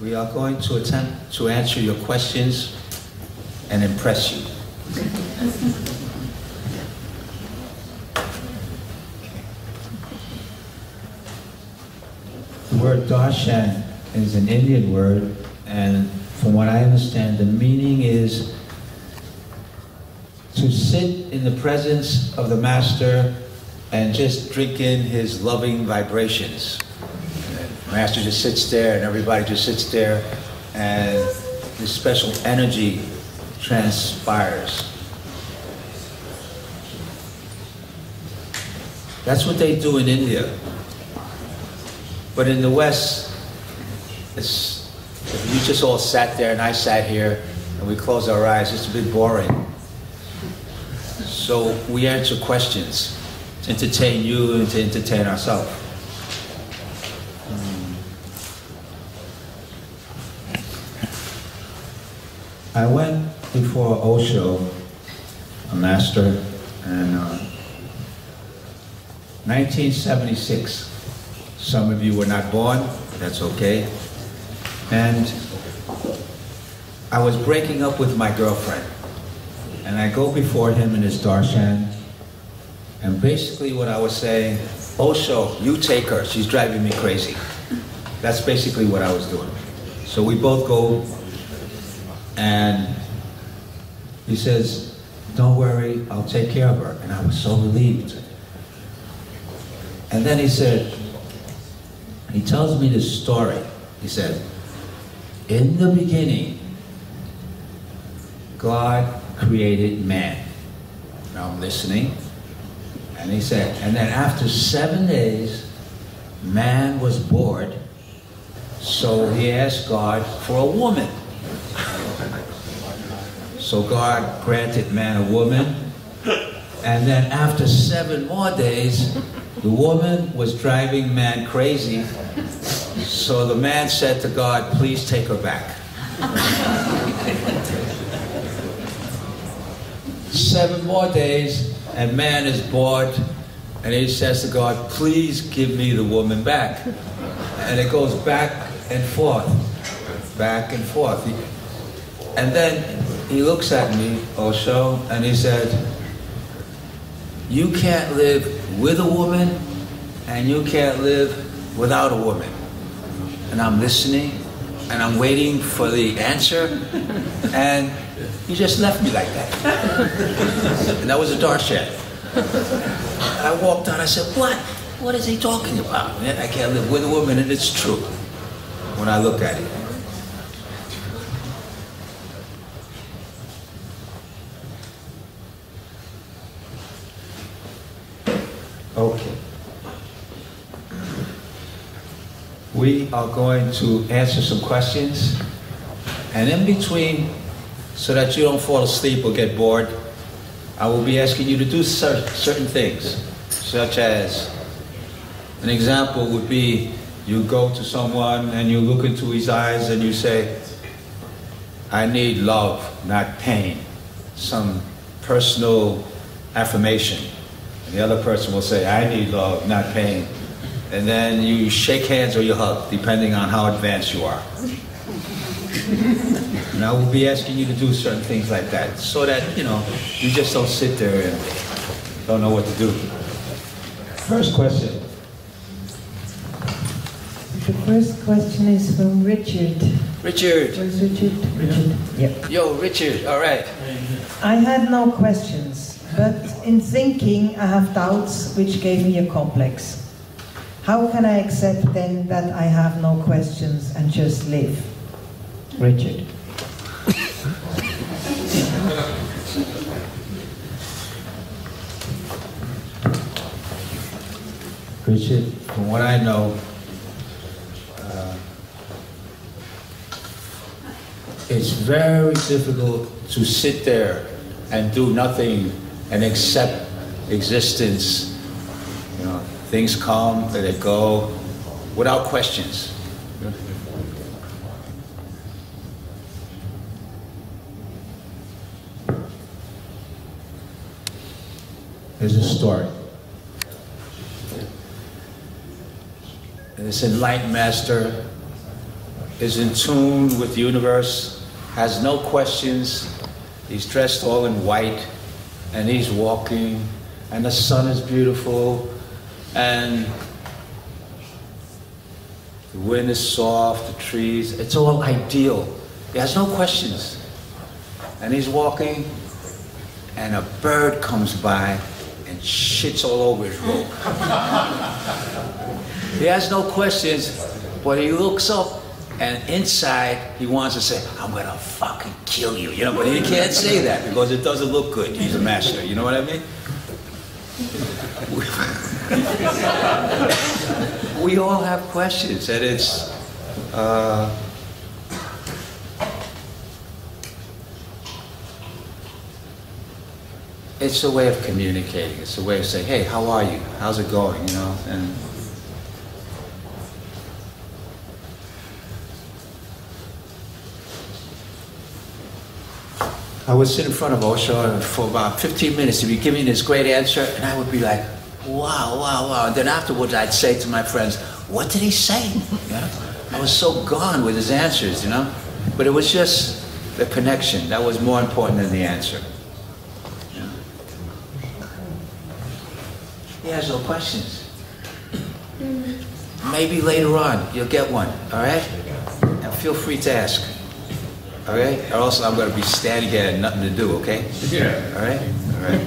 We are going to attempt to answer your questions and impress you. The word Darshan is an Indian word, and from what I understand, the meaning is to sit in the presence of the Master and just drink in his loving vibrations. The Master just sits there and everybody just sits there, and this special energy transpires. That's what they do in India. But in the West, if you just all sat there and I sat here and we closed our eyes, it's a bit boring. So we answer questions to entertain you and to entertain ourselves. I went before Osho, a master, in 1976. Some of you were not born, that's okay. And I was breaking up with my girlfriend. And I go before him in his darshan. And basically what I was saying, Osho, you take her, she's driving me crazy. That's basically what I was doing. So we both go, and he says, don't worry, I'll take care of her. And I was so relieved. And then he said, he tells me this story. He said, in the beginning, God created man. Now I'm listening. And he said, and then after 7 days, man was bored. So he asked God for a woman. So God granted man a woman. And then after 7 more days, the woman was driving man crazy. So the man said to God, please take her back. 7 more days, and man is bored, and he says to God, please give me the woman back. And it goes back and forth, back and forth. And then he looks at me, Osho, and he said, you can't live with a woman, and you can't live without a woman. And I'm listening, and I'm waiting for the answer, and he just left me like that. And that was a darshan. I walked out, I said, what? What is he talking about? I can't live with a woman, and it's true when I look at it. Okay. We are going to answer some questions, and in between, so that you don't fall asleep or get bored, I will be asking you to do certain things, such as, an example would be, you go to someone and you look into his eyes and you say, I need love, not pain. Some personal affirmation. And the other person will say, I need love, not pain. And then you shake hands or you hug, depending on how advanced you are. And I will be asking you to do certain things like that, so that, you know, you just don't sit there and don't know what to do. First question. The first question is from Richard. Richard. Where's Richard? Richard. Yep. Yo, Richard, all right. I had no questions, but in thinking I have doubts which gave me a complex. How can I accept then that I have no questions and just live? Richard. Richard, from what I know, it's very difficult to sit there and do nothing and accept existence. You know, things come, they go, without questions. There's a story. This enlightened master is in tune with the universe, has no questions. He's dressed all in white, and he's walking, and the sun is beautiful, and the wind is soft, the trees, it's all ideal. He has no questions. And he's walking, and a bird comes by and shits all over his robe. He has no questions, but he looks up, and inside he wants to say, I'm gonna fucking kill you, you know, but he can't say that because it doesn't look good. He's a master, you know what I mean? We all have questions, and it's a way of communicating. It's a way of saying, hey, how are you? How's it going? You know, and I would sit in front of Osho for about 15 minutes. He'd be giving me this great answer, and I would be like, wow, wow, wow. And then afterwards, I'd say to my friends, what did he say? You know? I was so gone with his answers, you know? But it was just the connection. That was more important than the answer. You know? He has no questions. Maybe later on, you'll get one, all right? And feel free to ask. All right? Or else I'm going to be standing here and nothing to do, okay? Yeah. All right? All right.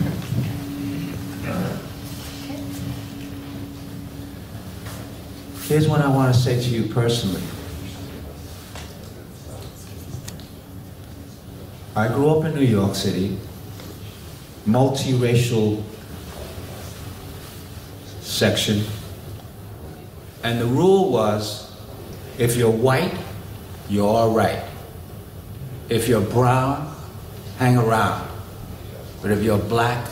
Here's what I want to say to you personally. I grew up in New York City, multiracial section, and the rule was, if you're white, you're all right. If you're brown, hang around. But if you're black,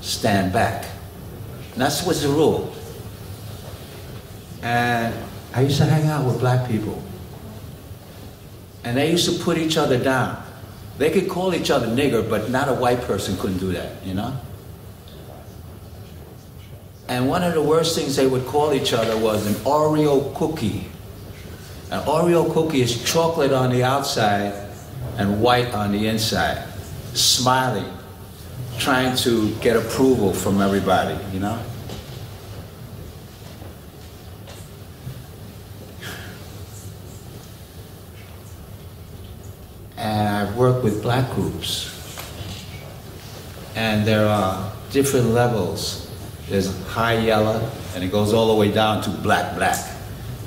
stand back. And that was the rule. And I used to hang out with black people. And they used to put each other down. They could call each other nigger, but not a white person couldn't do that, you know? And one of the worst things they would call each other was an Oreo cookie. An Oreo cookie is chocolate on the outside and white on the inside, smiling, trying to get approval from everybody, you know? And I've worked with black groups, and there are different levels. There's high yellow, and it goes all the way down to black, black.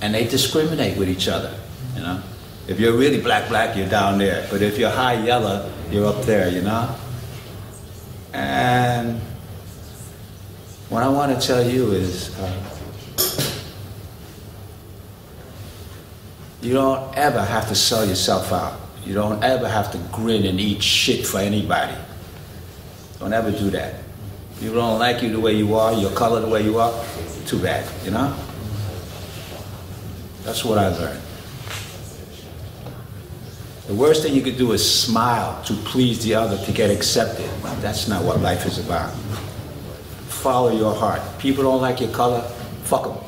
And they discriminate with each other, you know? If you're really black, black, you're down there. But if you're high yellow, you're up there, you know? And what I want to tell you is, you don't ever have to sell yourself out. You don't ever have to grin and eat shit for anybody. Don't ever do that. People don't like you the way you are, your color the way you are, too bad, you know? That's what I learned. The worst thing you could do is smile to please the other, to get accepted. That's not what life is about. Follow your heart. People don't like your color, fuck them.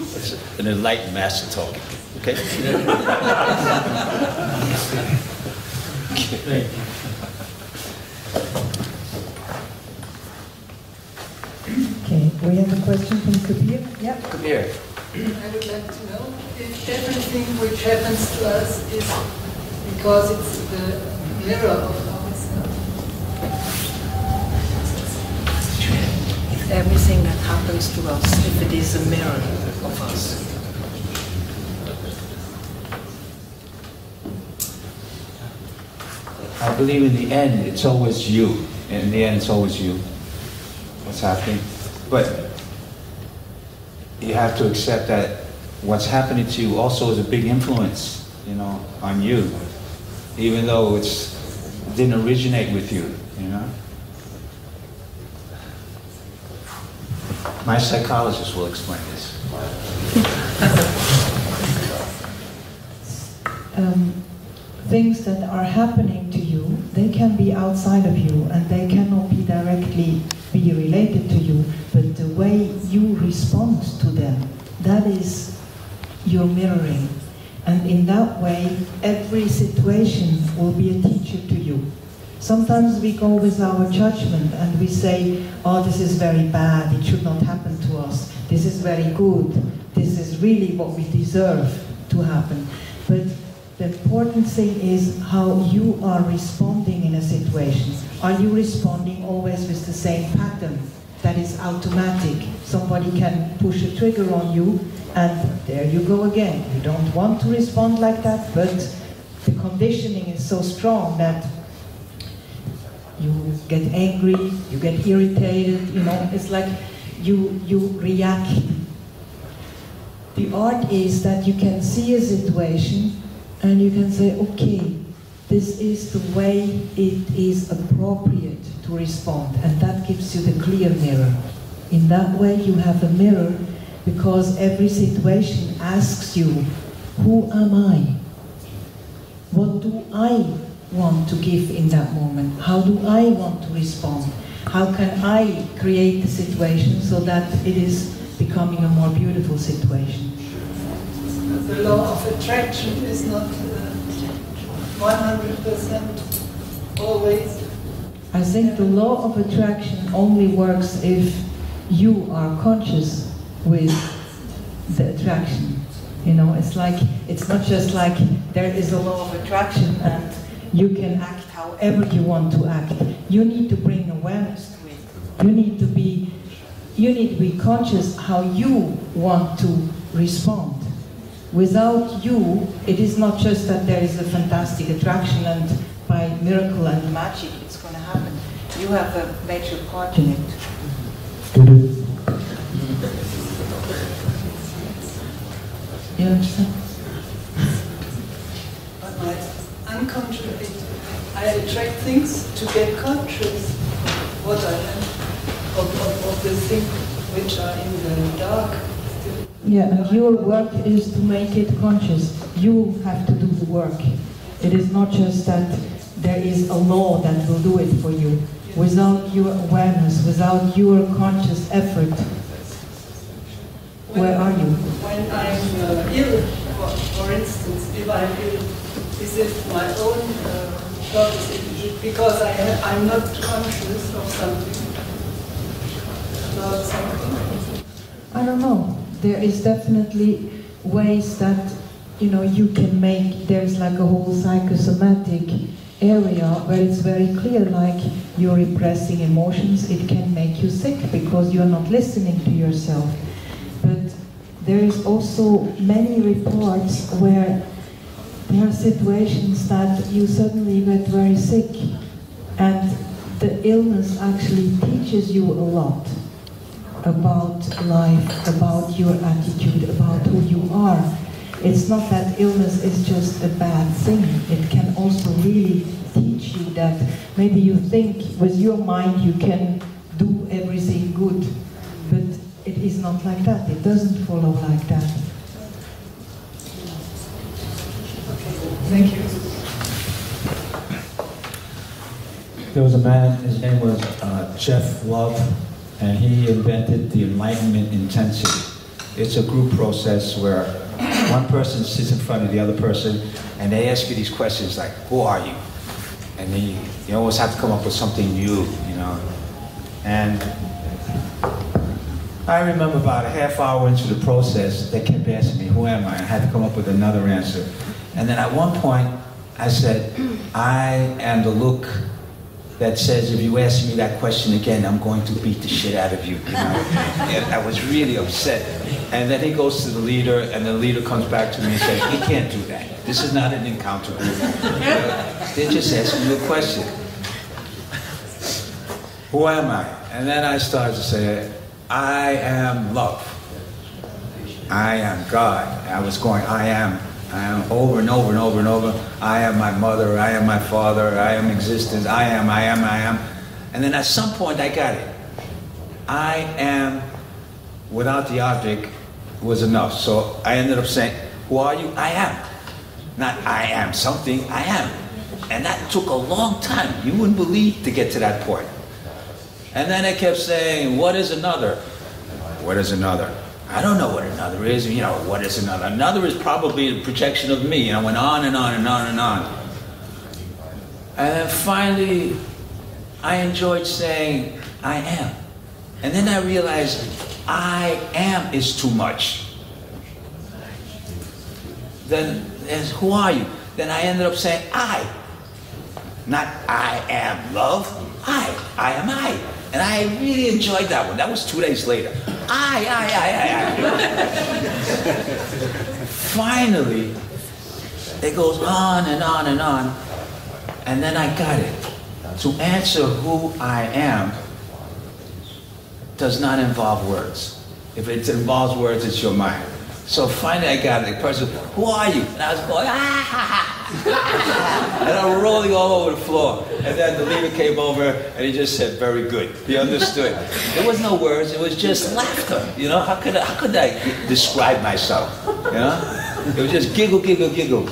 It's an enlightened master talking, okay? Okay, we have a question from Kabir. Yeah. Kabir. I would like to know if everything which happens to us is because it's the mirror of ourselves. If everything that happens to us, if it is a mirror of us. I believe in the end, it's always you. In the end, it's always you. What's happening? But you have to accept that what's happening to you also is a big influence, you know, on you, even though it didn't originate with you, you know. My psychologist will explain this. Things that are happening to you, they can be outside of you and they cannot be directly be related to you, but the way you respond to them, that is you're mirroring. And in that way, every situation will be a teacher to you. Sometimes we go with our judgment and we say, oh, this is very bad, it should not happen to us. This is very good, this is really what we deserve to happen. But the important thing is how you are responding in a situation. Are you responding always with the same pattern that is automatic? Somebody can push a trigger on you and there you go again. You don't want to respond like that, but the conditioning is so strong that you get angry, you get irritated, you know, it's like you react. The art is that you can see a situation and you can say, okay, this is the way it is appropriate to respond, and that gives you the clear mirror. In that way you have a mirror, because every situation asks you, who am I? What do I want to give in that moment? How do I want to respond? How can I create the situation so that it is becoming a more beautiful situation? The law of attraction is not 100% always. I think the law of attraction only works if you are conscious with the attraction. You know, it's like, it's not just like there is a law of attraction and you can act however you want to act. You need to bring awareness to it. You need to be conscious how you want to respond. Without you, it is not just that there is a fantastic attraction and by miracle and magic it's going to happen. You have a major part in it. You understand? But my unconscious, I attract things to get conscious what I am, of the things which are in the dark. Yeah, and your work is to make it conscious. You have to do the work. It is not just that there is a law that will do it for you. Without your awareness, without your conscious effort, where are you? When I'm ill, for instance, if I'm ill, is it my own thoughts? Because I'm not conscious of something, about something? I don't know. There is definitely ways that, you know, you can make, there's like a whole psychosomatic area where it's very clear, like you're repressing emotions, it can make you sick because you're not listening to yourself. But there is also many reports where there are situations that you suddenly get very sick and the illness actually teaches you a lot about life, about your attitude, about who you are. It's not that illness is just a bad thing. It can also really teach you that maybe you think with your mind you can do everything good, but it is not like that. It doesn't follow like that. Thank you. There was a man, his name was Jeff Love, and he invented the enlightenment intensity. It's a group process where one person sits in front of the other person and they ask you these questions like, who are you? And then you always have to come up with something new, you know. And I remember about a half hour into the process, they kept asking me, who am I? I had to come up with another answer. And then at one point, I said, I am the look that says, if you ask me that question again, I'm going to beat the shit out of you. You know? And I was really upset. And then he goes to the leader, and the leader comes back to me and says, he can't do that. This is not an encounter group. They're just asking you a question. Who am I? And then I started to say, I am love. I am God. I was going, I am over and over and over and over. I am my mother, I am my father, I am existence, I am. And then at some point I got it. I am without the object was enough. So I ended up saying, who are you? I am. Not I am something, I am. And that took a long time. You wouldn't believe to get to that point. And then I kept saying, what is another? What is another? I don't know what another is. You know, what is another? Another is probably a projection of me. And I went on and on and on and on. And then finally, I enjoyed saying, I am. And then I realized, I am is too much. Then, who are you? Then I ended up saying, I. Not I am love. I am I. And I really enjoyed that one. That was 2 days later. I. Finally, it goes on and on and on. And then I got it. To answer who I am does not involve words. If it involves words, it's your mind. So finally I got it. The person, who are you? And I was going, and I'm rolling all over the floor. And then the leader came over and he just said, very good. He understood. There was no words, it was just laughter. You know, how could I describe myself? You know? It was just giggle, giggle, giggle.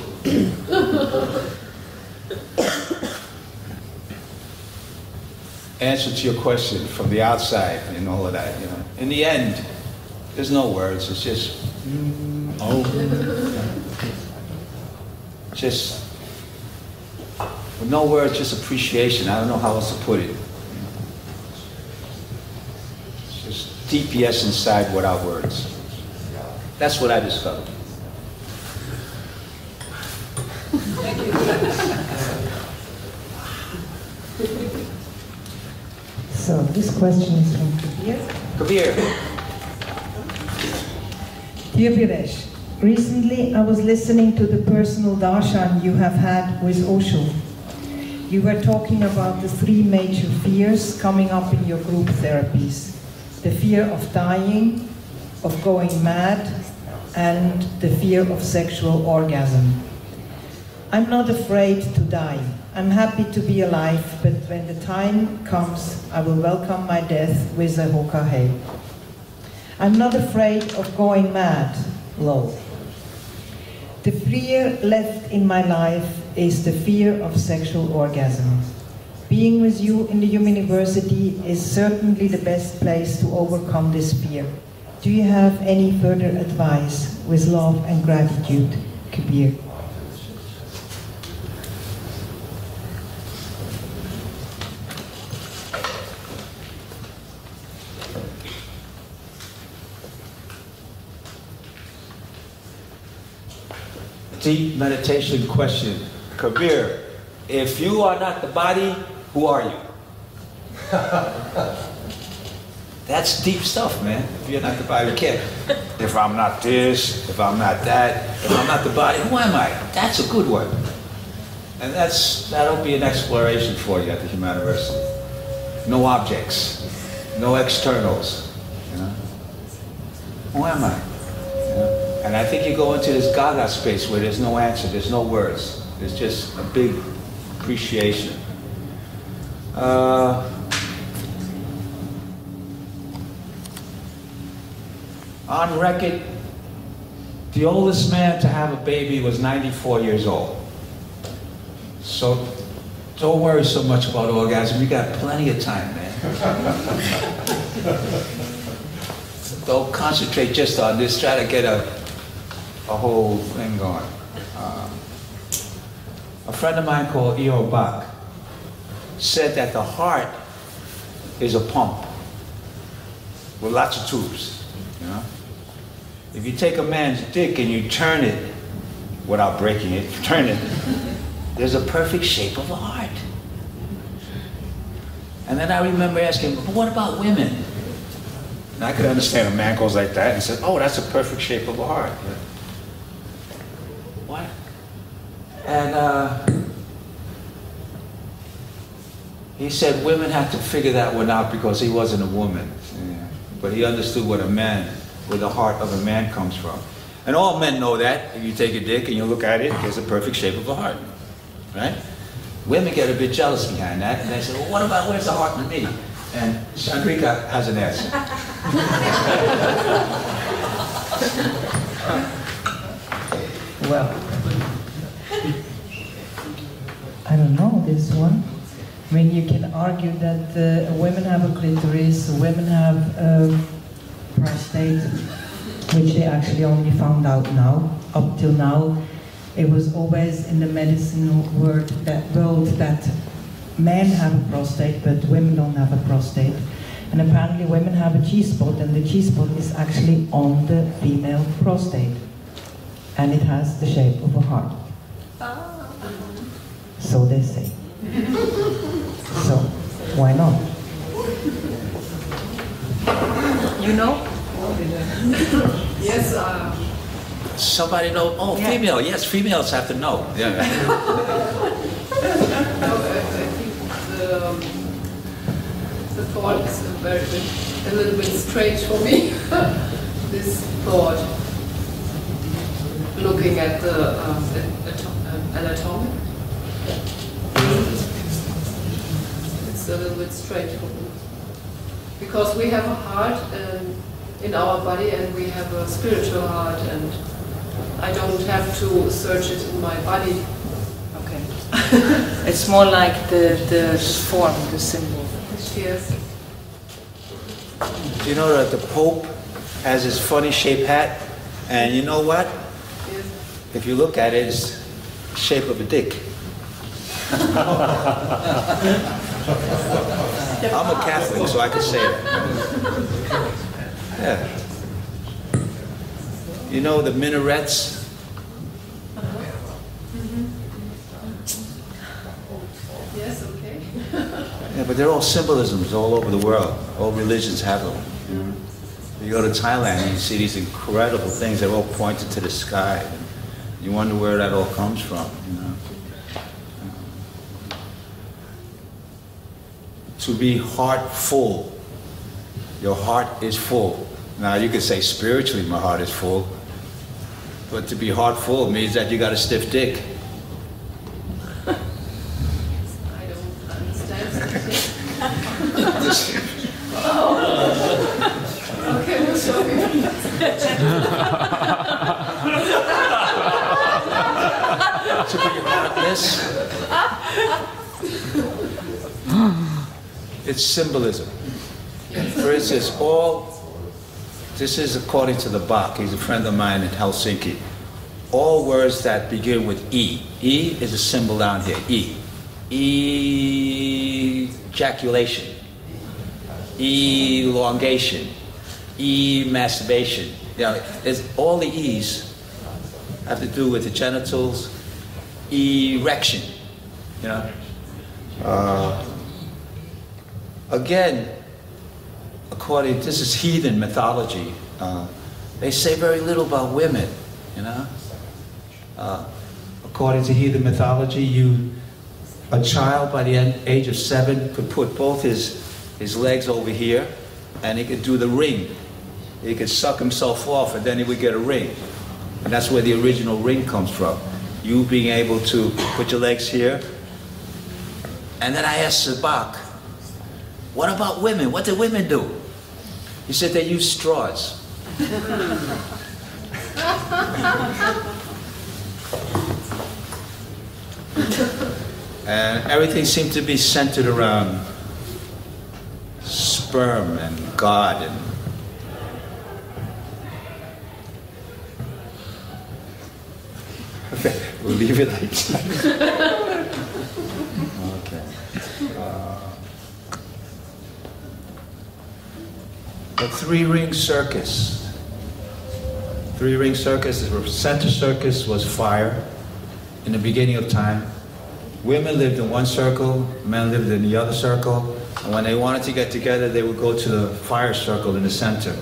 Answer to your question from the outside and all of that, you know. In the end, there's no words, it's just, just, with no words, just appreciation. I don't know how else to put it. It's just DPS inside without words. That's what I discovered. Thank you. So this question is from Kabir. Kabir. Dear Veeresh, recently I was listening to the personal darshan you have had with Osho. You were talking about the 3 major fears coming up in your group therapies. The fear of dying, of going mad, and the fear of sexual orgasm. I'm not afraid to die. I'm happy to be alive, but when the time comes, I will welcome my death with a hokahe. I'm not afraid of going mad, lol. The fear left in my life is the fear of sexual orgasm. Being with you in the university is certainly the best place to overcome this fear. Do you have any further advice? With love and gratitude, Kabir. Deep meditation question. Kabir, if you are not the body, who are you? That's deep stuff, man. If you're not the body, you can't. If I'm not this, if I'm not that, if I'm not the body, who am I? That's a good one. And that'll be an exploration for you at the Humaniversity. No objects, no externals. You know? Who am I? You know? And I think you go into this gaga space where there's no answer, there's no words. There's just a big appreciation. On record, the oldest man to have a baby was 94 years old. So don't worry so much about orgasm. You got plenty of time, man. Don't concentrate just on this. Try to get a whole thing going. A friend of mine called E.O. Bach said that the heart is a pump with lots of tubes. You know? If you take a man's dick and you turn it, without breaking it, turn it, there's a perfect shape of a heart. And then I remember asking, but what about women? And I could understand a man goes like that and says, oh, that's a perfect shape of a heart. What? And he said women had to figure that one out because he wasn't a woman. Yeah. But he understood what a man, where the heart of a man comes from. And all men know that. If you take a dick and you look at it, there's a perfect shape of a heart. Right? Women get a bit jealous behind that, and they say, well, what about, where's the heart in me? And Chandrika has an answer. Well, I don't know this one. I mean, you can argue that women have a clitoris, women have prostate, which they actually only found out now. Up till now, it was always in the medicine world that men have a prostate, but women don't have a prostate. And apparently women have a G-spot, and the G-spot is actually on the female prostate. And it has the shape of a heart. So they say. So, why not? You know? Yes, Somebody know? Oh, Yeah. female. Yes, females have to know. Yeah. no, I think the thought is a little bit strange for me. This thought, looking at the anatomy, it's a little bit strange for me. Because we have a heart in our body, and we have a spiritual heart, and I don't have to search it in my body. Okay. It's more like the form, the symbol. Yes. Do you know that the Pope has this funny shaped hat? And you know what? Yes. If you look at it, it's the shape of a dick. I'm a Catholic, so I can say that. Yeah. You know the minarets? Yes, okay. Yeah, but they're all symbolisms all over the world. All religions have them. You go to Thailand and you see these incredible things. They're all pointed to the sky. You wonder where that all comes from. You know? To be heart full. Your heart is full. Now you could say spiritually my heart is full. But to be heart full means that you got a stiff dick. I don't understand something. Okay, we'll show you. To be heartless. It's symbolism. For instance, this is according to the Bach. He's a friend of mine in Helsinki. All words that begin with E. E is a symbol down here. E. Ejaculation. Elongation. Masturbation. You know, all the E's have to do with the genitals. Erection. You know. Again, this is heathen mythology. They say very little about women, you know. According to heathen mythology, a child by the age of 7 could put both his legs over here, and he could do the ring. He could suck himself off, and then he would get a ring. And that's where the original ring comes from. You being able to put your legs here. And then I asked Sabak, what about women? What do women do? He said they use straws. And everything seemed to be centered around sperm and God. And okay, we'll leave it like that. Okay. The three-ring circus. Three-ring circus, the center circus was fire in the beginning of time. Women lived in one circle, men lived in the other circle, and when they wanted to get together, they would go to the fire circle in the center.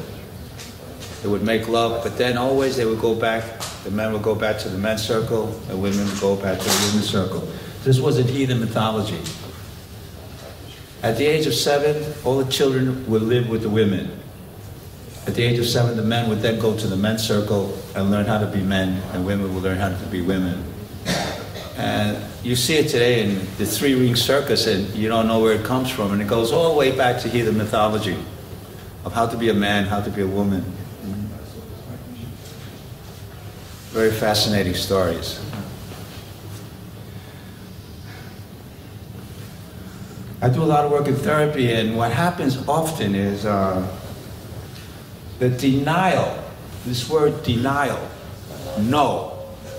They would make love, but then always they would go back, the men would go back to the men's circle, the women would go back to the women's circle. This was in heathen mythology. At the age of 7, all the children would live with the women. At the age of 7, the men would then go to the men's circle and learn how to be men, and women would learn how to be women. And you see it today in the three-ring circus, and you don't know where it comes from, and it goes all the way back to heathen mythology of how to be a man, how to be a woman. Very fascinating stories. I do a lot of work in therapy, and what happens often is the denial This word denial, no,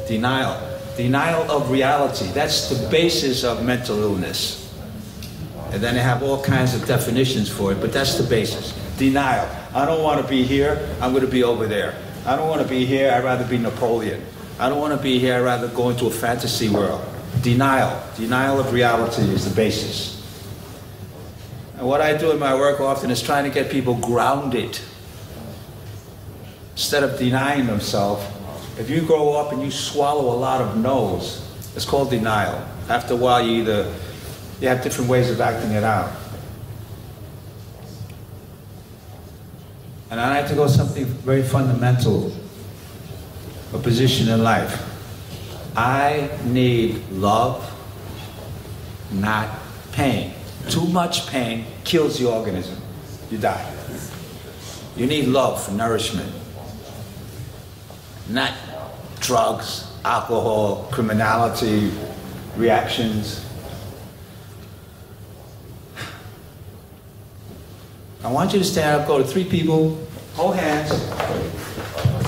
denial. Denial of reality, that's the basis of mental illness. And then they have all kinds of definitions for it, but that's the basis. Denial. I don't want to be here, I'm going to be over there. I don't want to be here, I'd rather be Napoleon. I don't want to be here, I'd rather go into a fantasy world. Denial. Denial of reality is the basis. And what I do in my work often is trying to get people grounded. Instead of denying themselves, if you grow up and you swallow a lot of no's, it's called denial. After a while, you have different ways of acting it out. And I like to go something very fundamental, a position in life. I need love, not pain. Too much pain kills the organism. You die. You need love for nourishment, not drugs, alcohol, criminality, reactions. I want you to stand up, go to 3 people, hold hands,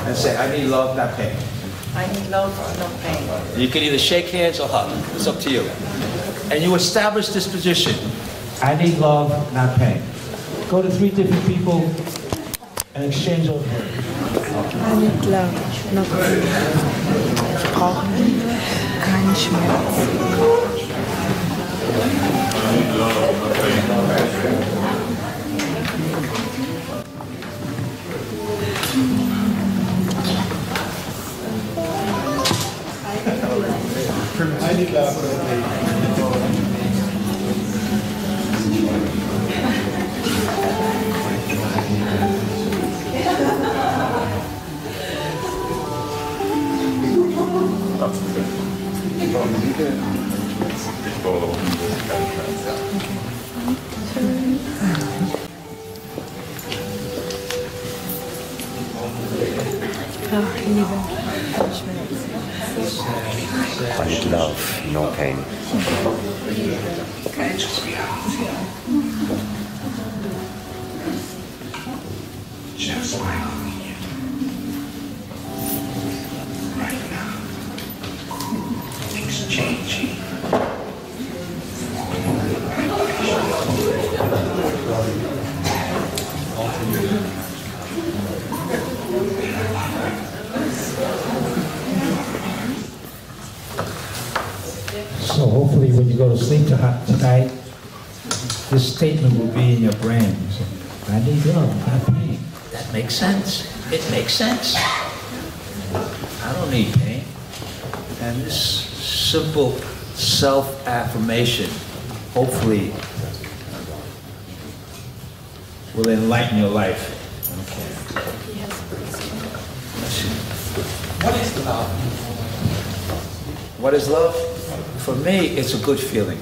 and say, I need love, not pain. I need love, not pain. You can either shake hands or hug. It's up to you. And you establish this position. I need love, not pain. Go to 3 different people and exchange those words. I need love, not pain. Ich brauche keinen Schmerz. I need love. I need love, no pain. Just like right now, things changing. So hopefully when you go to sleep tonight, this statement will be in your brain. So, I need love, not pain. That makes sense. It makes sense. I don't need pain. And this simple self-affirmation, hopefully, will enlighten your life. Okay. What is love? What is love? For me, it's a good feeling.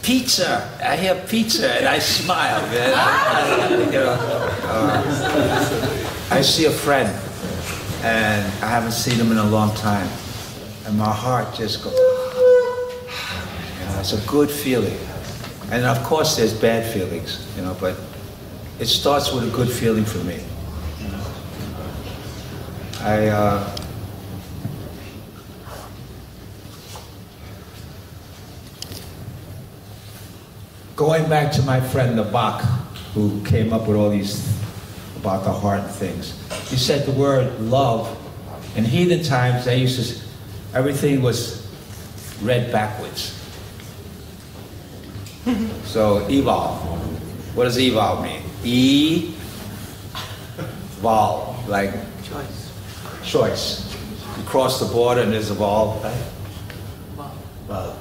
Pizza. I hear pizza and I smile, man. I see a friend and I haven't seen him in a long time, and my heart just goes. It's a good feeling. And of course, there's bad feelings, but it starts with a good feeling for me. Going back to my friend the Bach, who came up with all these about the heart things. He said the word love. In heathen times, they used to, everything was read backwards. So evolve. What does evolve mean? Evolve, like choice. You cross the border and there's evolve, right? Love.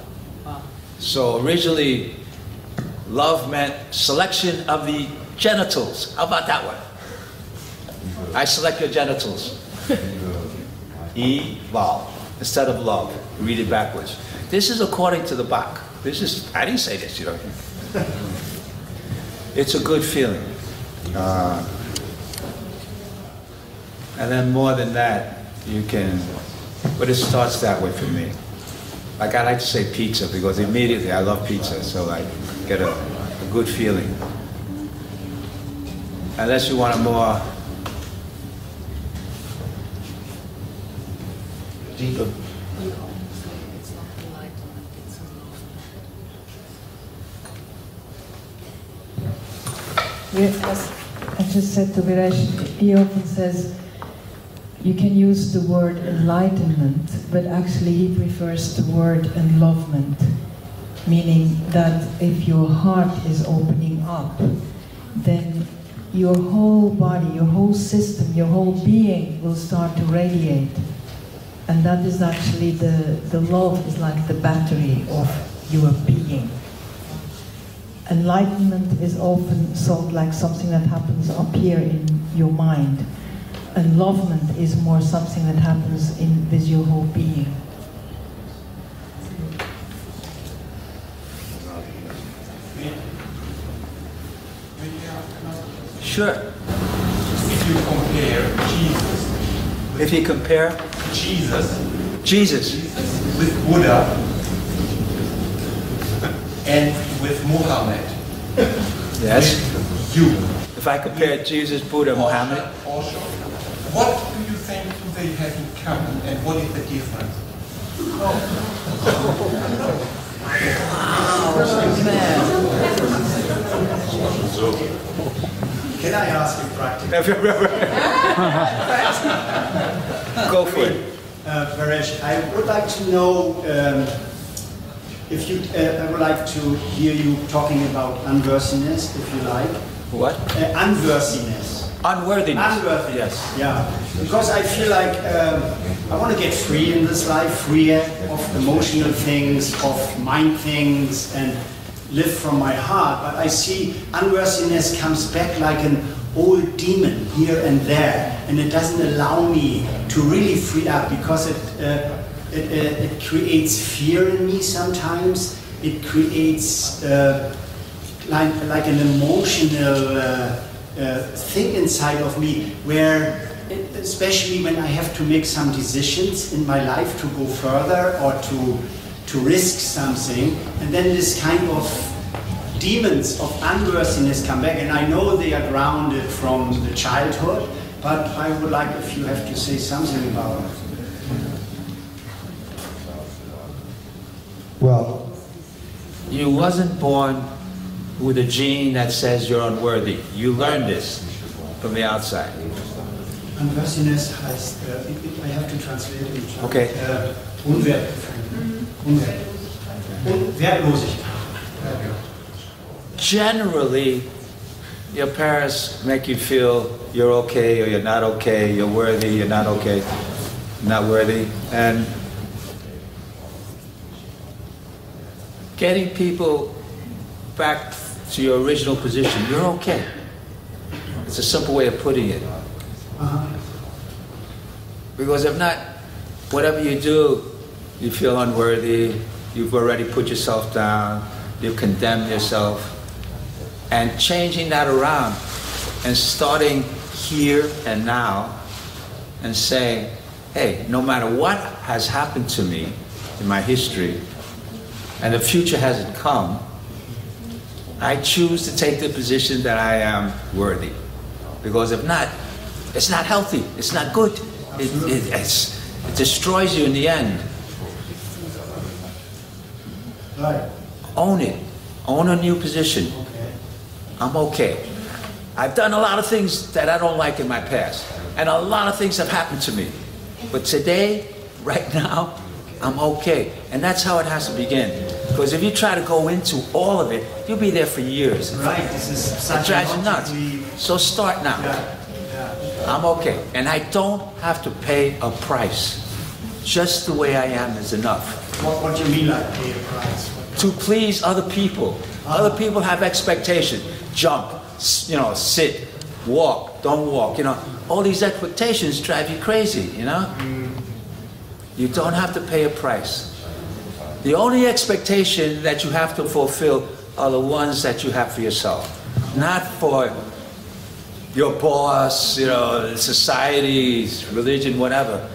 So originally, love meant selection of the genitals. How about that one? I select your genitals. Evolve. Instead of love. Read it backwards. This is according to the Bach. I didn't say this, It's a good feeling. And then more than that, but it starts that way for me. Like I like to say pizza because immediately I love pizza, so I get a good feeling. unless you want a more deeper. It's not enlightenment, it's As I just said to Veeresh, he often says you can use the word enlightenment, but actually he prefers the word en-love-ment, meaning that if your heart is opening up, then your whole body, your whole system, your whole being will start to radiate. And that is actually the love is like the battery of your being. Enlightenment is often thought like something that happens up here in your mind. En-love-ment is more something that happens with your whole being. Sure. If you compare Jesus. If you compare Jesus with Buddha and with Muhammad. Yes. With you. If I compare Jesus, Buddha, Muhammad. Osho. What do you think they have in common and what is the difference? Can I ask you practically? Go for it. Veeresh, I would like to know if you. I would like to hear you talking about unworthiness, if you like. What? Unworthiness. Unworthiness. Unworthiness. Yes. Yeah. Because I feel like I want to get free in this life, free of emotional things, of mind things, and live from my heart. But I see unworthiness comes back like an old demon here and there, and it doesn't allow me to really free up because it creates fear in me sometimes. It creates like an emotional thing inside of me where, especially when I have to make some decisions in my life to go further or to risk something, and then this kind of demons of unworthiness come back, and I know they are grounded from the childhood, but I would like if you have to say something about it. Well, you wasn't born with a gene that says you're unworthy. You learned this from the outside. Unworthiness heißt, I have to translate it. Okay. Wertlosigkeit. Generally, your parents make you feel you're okay or you're not okay, you're worthy, you're not okay, not worthy. And getting people back to your original position, you're okay. It's a simple way of putting it. Because if not, whatever you do, you feel unworthy, you've already put yourself down, you've condemned yourself. And changing that around and starting here and now and saying, hey, no matter what has happened to me in my history and the future hasn't come, I choose to take the position that I am worthy. Because if not, it's not healthy, it's not good. It destroys you in the end. Right. Own it. Own a new position. I'm okay. I've done a lot of things that I don't like in my past. And a lot of things have happened to me. But today, right now, I'm okay. And that's how it has to begin. Because if you try to go into all of it, you'll be there for years. Right, this is such it drives you nuts. So start now. I'm okay. And I don't have to pay a price. Just the way I am is enough. What do you mean like pay a price? To please other people. Other people have expectations. Jump, sit, walk, don't walk, all these expectations drive you crazy, You don't have to pay a price. The only expectation that you have to fulfill are the ones that you have for yourself. Not for your boss, society, religion, whatever.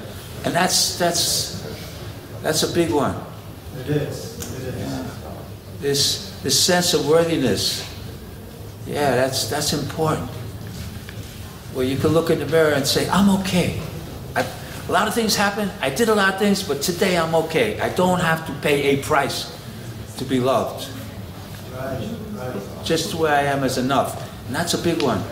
And that's a big one. It is. This sense of worthiness. Yeah, that's important. where you can look in the mirror and say, I'm okay. A lot of things happen, I did a lot of things, but today I'm okay. I don't have to pay a price to be loved. Just where I am is enough. And that's a big one.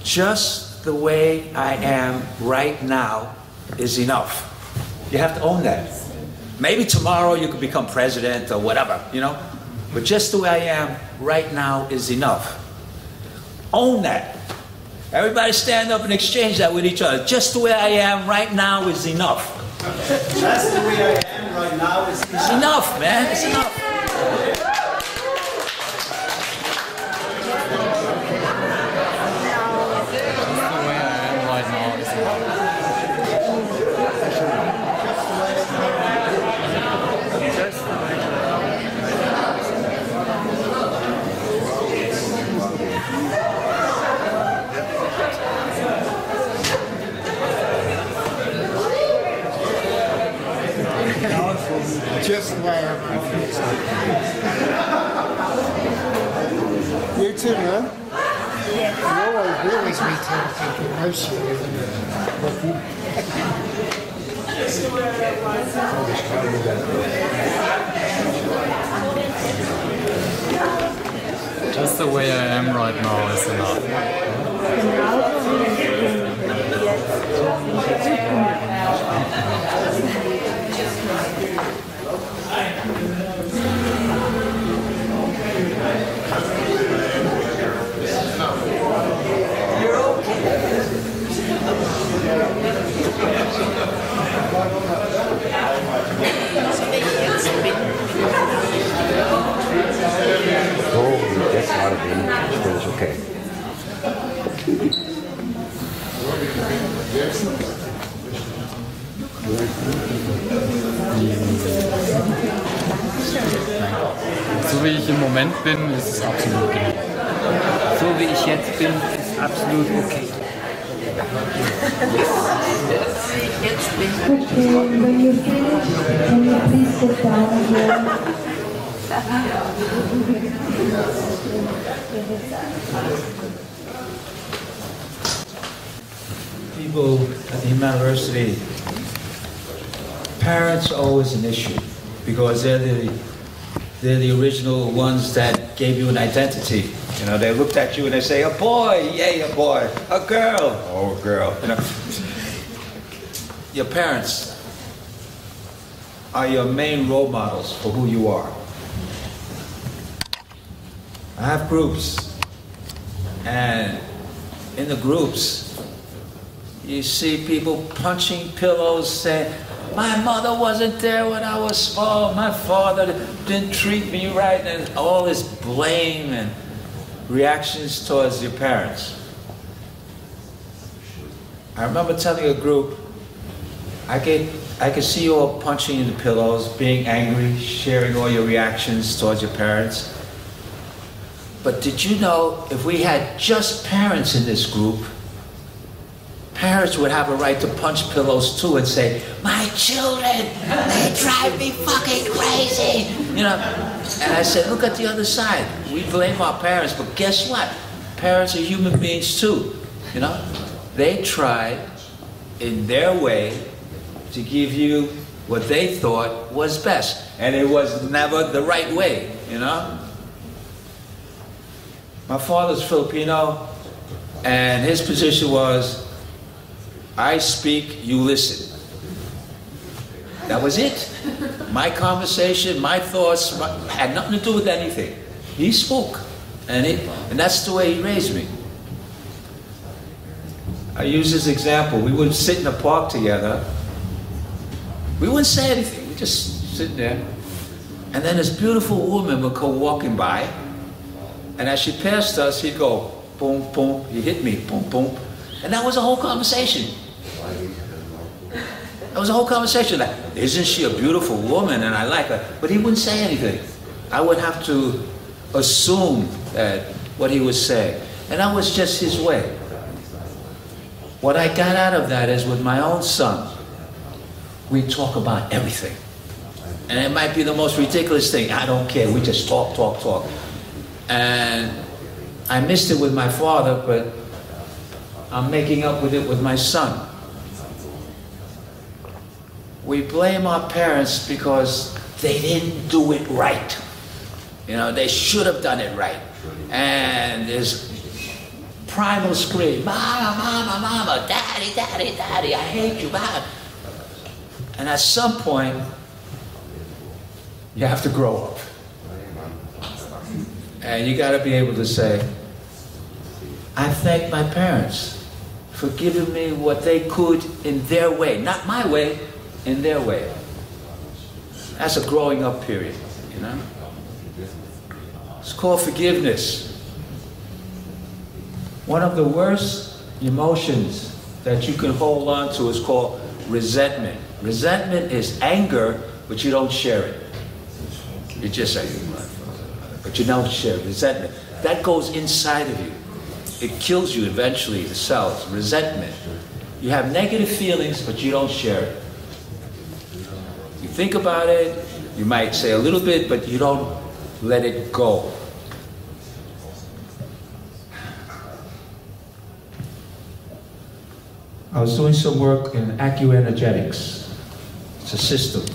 Just the way I am right now is enough. You have to own that. Maybe tomorrow you could become president or whatever, you know? But just the way I am right now is enough. Own that. Everybody stand up and exchange that with each other. Just the way I am right now is enough. Just the way I am right now is enough. It's enough, man. It's enough. Just the way I am. You too, man? Yeah. You always meet people emotionally. Just the way I am right now is enough. Oh, that's not a thing. Still is okay. So wie ich im Moment bin, ist es absolut genug. So wie ich jetzt bin, ist absolut okay. Okay, when you finish, can you please sit down here? People at the university, parents are always an issue because they're the original ones that gave you an identity. You know, they looked at you and they say, a boy, yay, a boy, a girl, oh, a girl. You know, your parents are your main role models for who you are. I have groups, and in the groups, you see people punching pillows saying, my mother wasn't there when I was small, my father didn't treat me right, and all this blame and reactions towards your parents. I remember telling a group, I could see you all punching in the pillows, being angry, sharing all your reactions towards your parents. But did you know if we had just parents in this group, parents would have a right to punch pillows too and say, my children, they drive me fucking crazy. You know, and I said, look at the other side. We blame our parents, but guess what? Parents are human beings too. You know, they tried in their way to give you what they thought was best. And it was never the right way, you know? My father's Filipino, and his position was, I speak, you listen. That was it. My conversation, my thoughts, had nothing to do with anything. He spoke, and that's the way he raised me. I use this example. We would sit in a park together. We wouldn't say anything. We'd just sit there. And then this beautiful woman would go walking by, and as she passed us, he'd go, boom, boom, he hit me, boom, boom. And that was a whole conversation. That was a whole conversation. Like, isn't she a beautiful woman and I like her? But he wouldn't say anything. I would have to assume that what he was saying. And that was just his way. What I got out of that is with my own son, we talk about everything. And it might be the most ridiculous thing. I don't care. We just talk, talk, talk. And I missed it with my father, but I'm making up with it with my son. We blame our parents because they didn't do it right. You know, they should have done it right. And there's primal scream, mama, mama, mama, daddy, daddy, daddy, I hate you, mama. And at some point, you have to grow up. And you got to be able to say, I thank my parents for giving me what they could in their way. Not my way, in their way. That's a growing up period, you know? It's called forgiveness. One of the worst emotions that you can hold on to is called resentment. Resentment is anger, but you don't share it. You just say, but you don't share it. Resentment. That goes inside of you. It kills you eventually, the cells. Resentment. You have negative feelings, but you don't share it. You think about it, you might say a little bit, but you don't let it go. I was doing some work in acuenergetics. It's a system.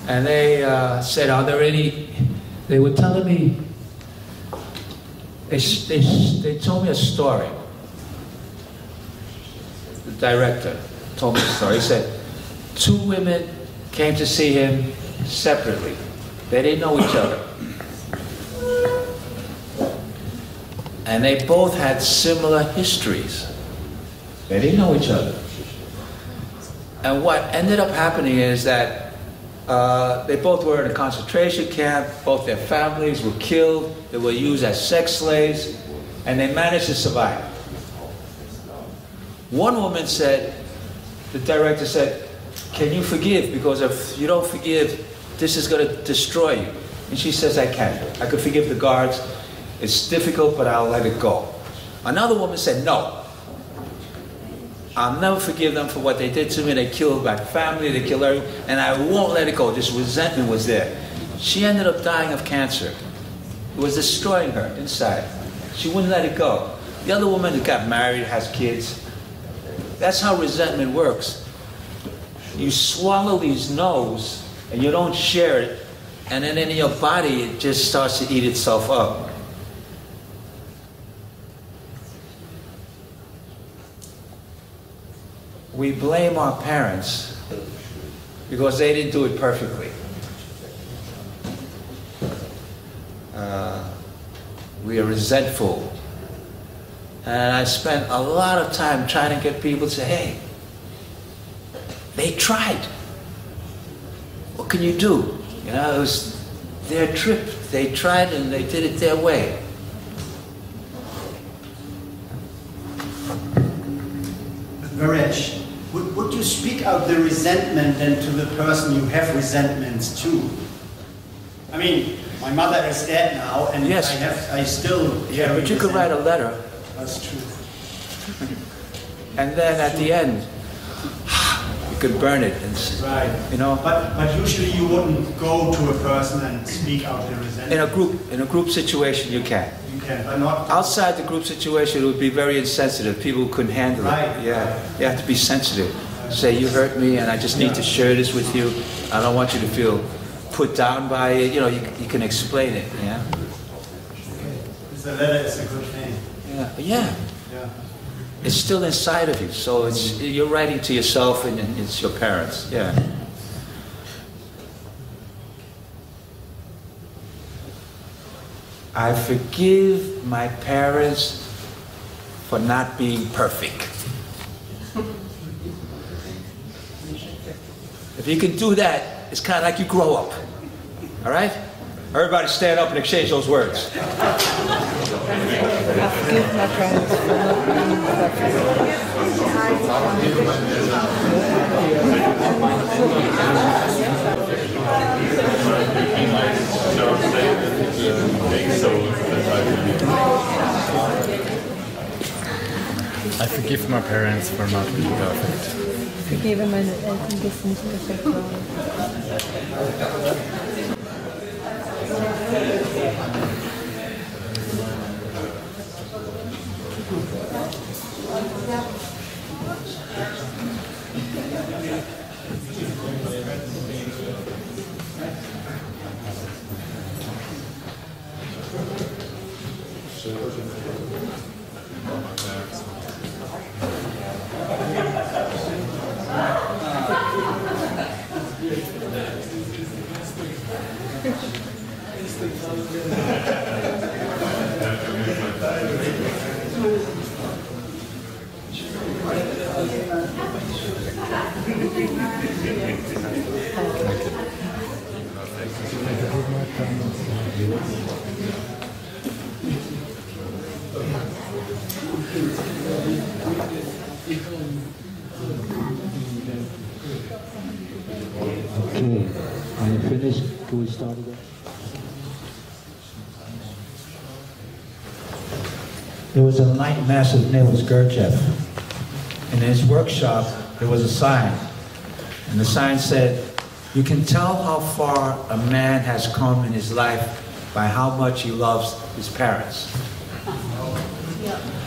And they said, are there any, they were telling me, they told me a story. The director told me a story. He said, 2 women came to see him separately. They didn't know each other. And they both had similar histories. They didn't know each other. And what ended up happening is that they both were in a concentration camp, both their families were killed, they were used as sex slaves, and they managed to survive. One woman said, the director said, can you forgive? Because if you don't forgive, this is going to destroy you. And she says, I can. I could forgive the guards. It's difficult, but I'll let it go. Another woman said, no. I'll never forgive them for what they did to me. They killed my family, they killed everyone, and I won't let it go. This resentment was there. She ended up dying of cancer. It was destroying her inside. She wouldn't let it go. The other woman that got married, has kids. That's how resentment works. You swallow these no's, and you don't share it, and then in your body, it just starts to eat itself up. We blame our parents because they didn't do it perfectly. We are resentful. And I spent a lot of time trying to get people to say, hey, they tried. What can you do? You know, it was their trip. They tried and they did it their way. Veeresh, would you speak out the resentment then to the person you have resentments to? I mean, my mother is dead now, and yes. I still... Yeah, but you could write a letter. That's true. And then at the end, you could burn it. And, right. You know? But usually you wouldn't go to a person and speak out the resentment. In a group situation, you can. You can, but not... Outside the group situation, it would be very insensitive. People couldn't handle it. Yeah. You have to be sensitive. Say, you hurt me, and I just need to share this with you. I don't want you to feel put down by it. You know, you can explain it. Yeah. The letter is a good thing. Yeah. It's still inside of you, so you're writing to yourself, and it's your parents. Yeah. I forgive my parents for not being perfect. If you can do that, it's kind of like you grow up. All right? Everybody stand up and exchange those words. I forgive my parents for not being I forgive my parents for not being perfect. vergebe meinen Eltern, das nicht perfekt war. Okay, are you finished? Can we start again? There was an enlightened master named Gurdjieff. In his workshop, there was a sign. And the sign said, you can tell how far a man has come in his life by how much he loves his parents.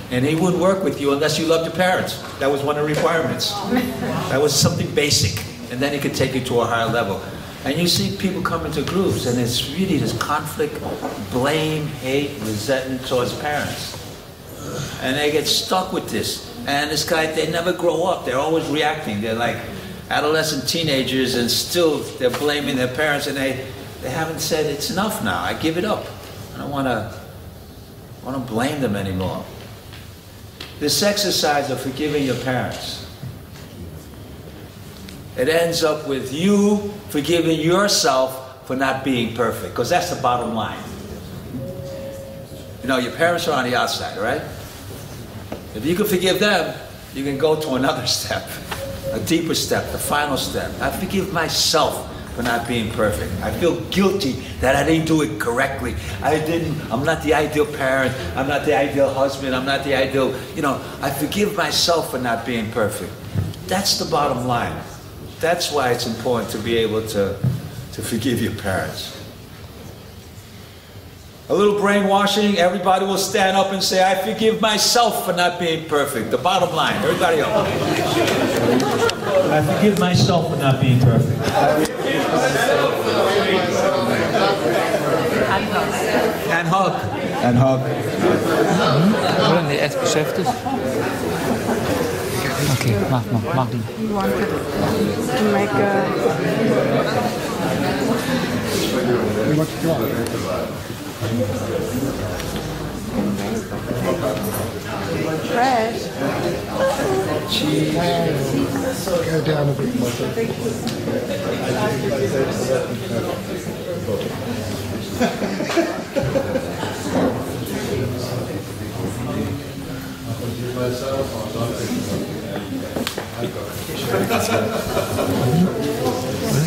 And he wouldn't work with you unless you loved your parents. That was one of the requirements. That was something basic. And then he could take you to a higher level. And you see people come into groups and it's really this conflict, blame, hate, resentment towards parents. And they get stuck with this. And this guy, they never grow up. They're always reacting. They're like adolescent teenagers and still they're blaming their parents and they haven't said, it's enough now. I give it up. I don't want to blame them anymore. This exercise of forgiving your parents, it ends up with you forgiving yourself for not being perfect, because that's the bottom line. You know, your parents are on the outside, right? If you can forgive them, you can go to another step, a deeper step, the final step. I forgive myself for not being perfect. I feel guilty that I didn't do it correctly. I'm not the ideal parent, I'm not the ideal husband, I'm not the ideal, I forgive myself for not being perfect. That's the bottom line. That's why it's important to be able to forgive your parents. A little brainwashing, everybody will stand up and say, I forgive myself for not being perfect. The bottom line, everybody up. I forgive myself for not being perfect. And hug. And hug. Oder? Nee, er ist beschäftigt. Okay, mach die. You wanted to make a... Fresh. Go down a bit more.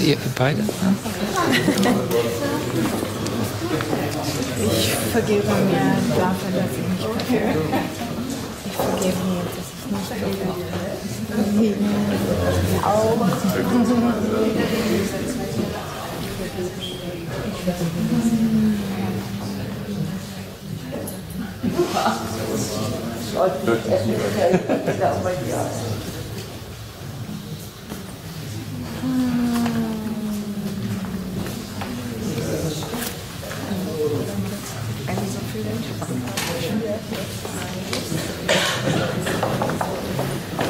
Ihr beide? Ich vergebe mir dafür, dass ich nicht perfekt bin. Ich vergebe mir, dass ich nicht perfekt bin. Auch.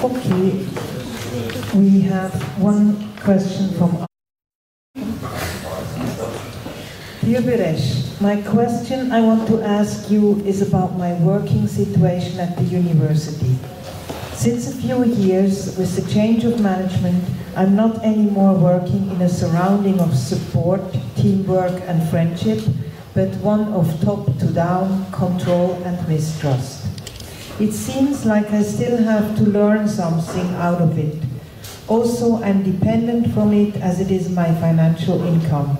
Okay, we have one question from Dear Veeresh, my question I want to ask you is about my working situation at the university. Since a few years, with the change of management, I'm not anymore working in a surrounding of support, teamwork and friendship, but one of top to down, control and mistrust. It seems like I still have to learn something out of it. Also, I'm dependent from it as it is my financial income.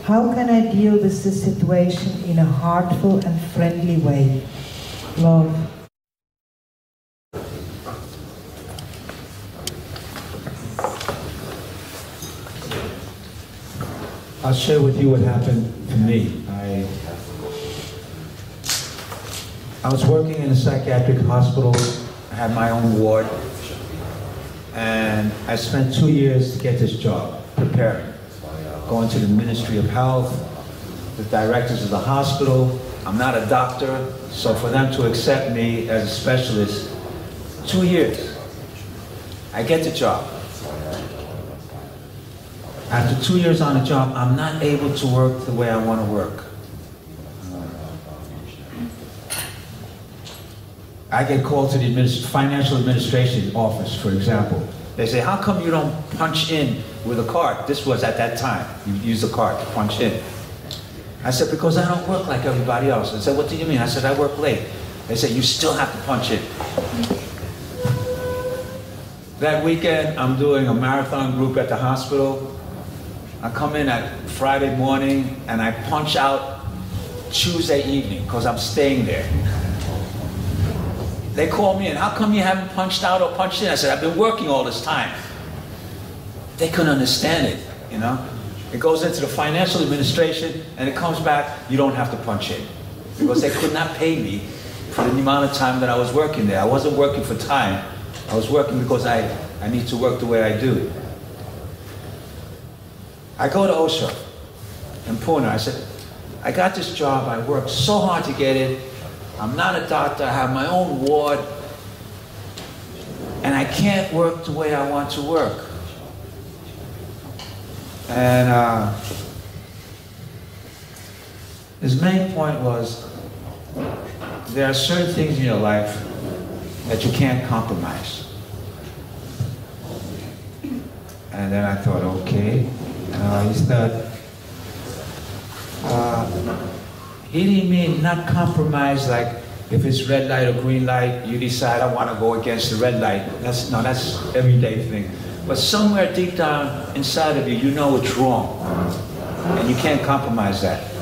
How can I deal with this situation in a heartful and friendly way? Love. I'll share with you what happened to me. I was working in a psychiatric hospital. I had my own ward. And I spent 2 years to get this job, preparing. Going to the Ministry of Health, the directors of the hospital. I'm not a doctor, so for them to accept me as a specialist, 2 years. I get the job. After 2 years on the job, I'm not able to work the way I want to work. I get called to the financial administration office, for example. They say, how come you don't punch in with a card? This was at that time. You use a card to punch in. I said, because I don't work like everybody else. They said, what do you mean? I said, I work late. They said, you still have to punch in. That weekend, I'm doing a marathon group at the hospital. I come in at Friday morning and I punch out Tuesday evening because I'm staying there. They call me in, how come you haven't punched out or punched in? I said, I've been working all this time. They couldn't understand it, you know? It goes into the financial administration and it comes back, you don't have to punch in. Because they could not pay me for the amount of time that I was working there. I wasn't working for time. I was working because I need to work the way I do. I go to Osho in Pune. I said, I got this job, I worked so hard to get it. I'm not a doctor, I have my own ward, and I can't work the way I want to work. And his main point was, there are certain things in your life that you can't compromise. And then I thought, okay. He said, he didn't mean not compromise, like if it's red light or green light, you decide I want to go against the red light. That's everyday thing. But somewhere deep down inside of you, you know it's wrong. And you can't compromise that.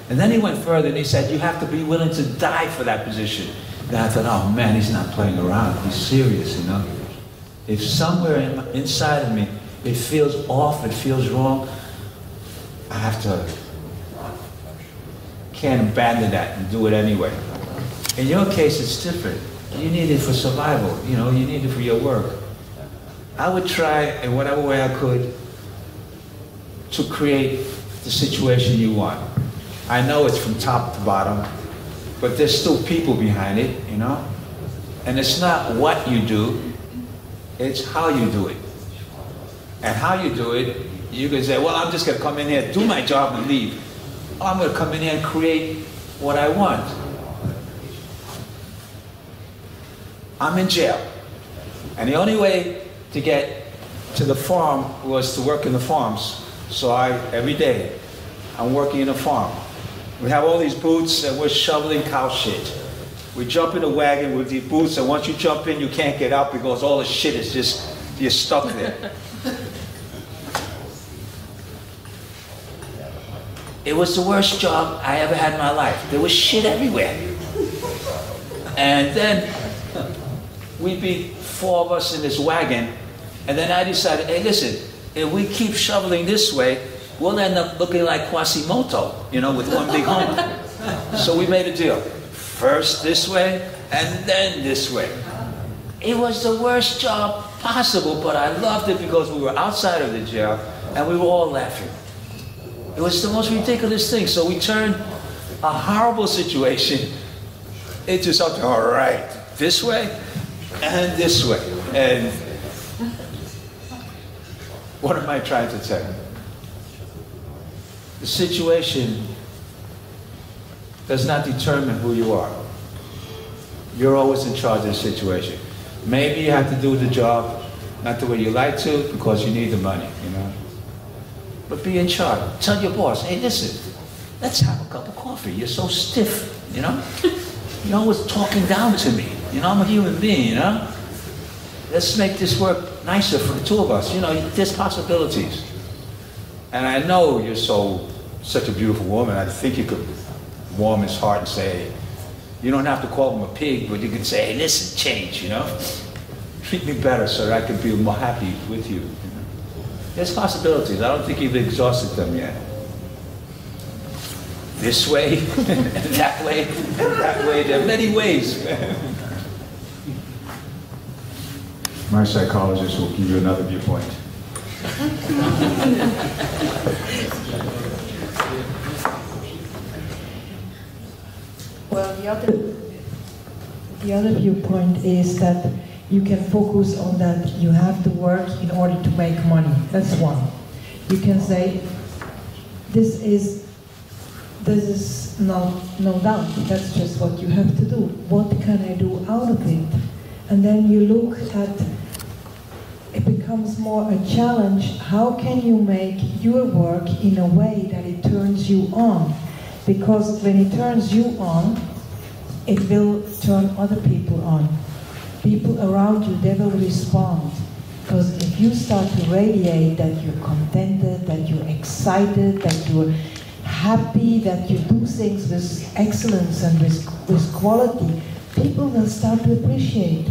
And then he went further and he said, you have to be willing to die for that position. And I thought, oh man, he's not playing around. He's serious, you know. If somewhere inside of me, it feels off, it feels wrong, I have to, can't abandon that and do it anyway. In your case, it's different. You need it for survival, you know, you need it for your work. I would try in whatever way I could to create the situation you want. I know it's from top to bottom, but there's still people behind it, you know? And it's not what you do, it's how you do it. And how you do it, you can say, well, I'm just going to come in here, do my job and leave. Or I'm going to come in here and create what I want. I'm in jail. And the only way to get to the farm was to work in the farms. So every day, I'm working in a farm. We have all these boots and we're shoveling cow shit. We jump in a wagon with these boots, and once you jump in, you can't get out because all the shit is just, you're stuck there. It was the worst job I ever had in my life. There was shit everywhere. And then we'd be 4 of us in this wagon, and then I decided, hey, listen, if we keep shoveling this way, we'll end up looking like Quasimodo, you know, with one big hump. So we made a deal. First this way, and then this way. It was the worst job possible, but I loved it because we were outside of the jail, and we were all laughing. It was the most ridiculous thing. So we turned a horrible situation into something, all right, this way and this way. And what am I trying to tell you? The situation does not determine who you are. You're always in charge of the situation. Maybe you have to do the job not the way you like to because you need the money, you know. But be in charge. Tell your boss, hey, listen, let's have a cup of coffee. You're so stiff, you know? You're always talking down to me. You know, I'm a human being, you know? Let's make this work nicer for the two of us. You know, there's possibilities. And I know you're such a beautiful woman. I think you could warm his heart and say, you don't have to call him a pig, but you can say, hey, listen, change, you know? Treat me better so that I can be more happy with you. There's possibilities. I don't think you've exhausted them yet. this way, that way, that way. There are many ways. My psychologist will give you another viewpoint. Well, the other viewpoint is that you can focus on that you have to work in order to make money. That's one. You can say, this is no doubt, that's just what you have to do. What can I do out of it? And then you look at, it becomes more a challenge, how can you make your work in a way that it turns you on? Because when it turns you on, it will turn other people on. People around you, they will respond. Because if you start to radiate that you're contented, that you're excited, that you're happy, that you do things with excellence and with quality, people will start to appreciate.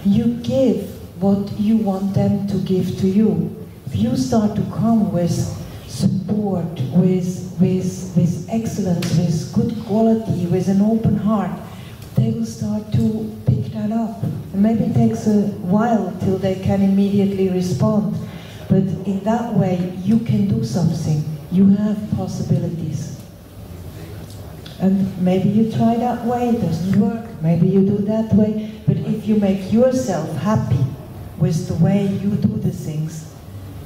You give what you want them to give to you. If you start to come with support, with excellence, with good quality, with an open heart, they will start to pick that up. And maybe it takes a while till they can immediately respond. But in that way, you can do something. You have possibilities. And maybe you try that way, it doesn't work. Maybe you do that way. But if you make yourself happy with the way you do the things,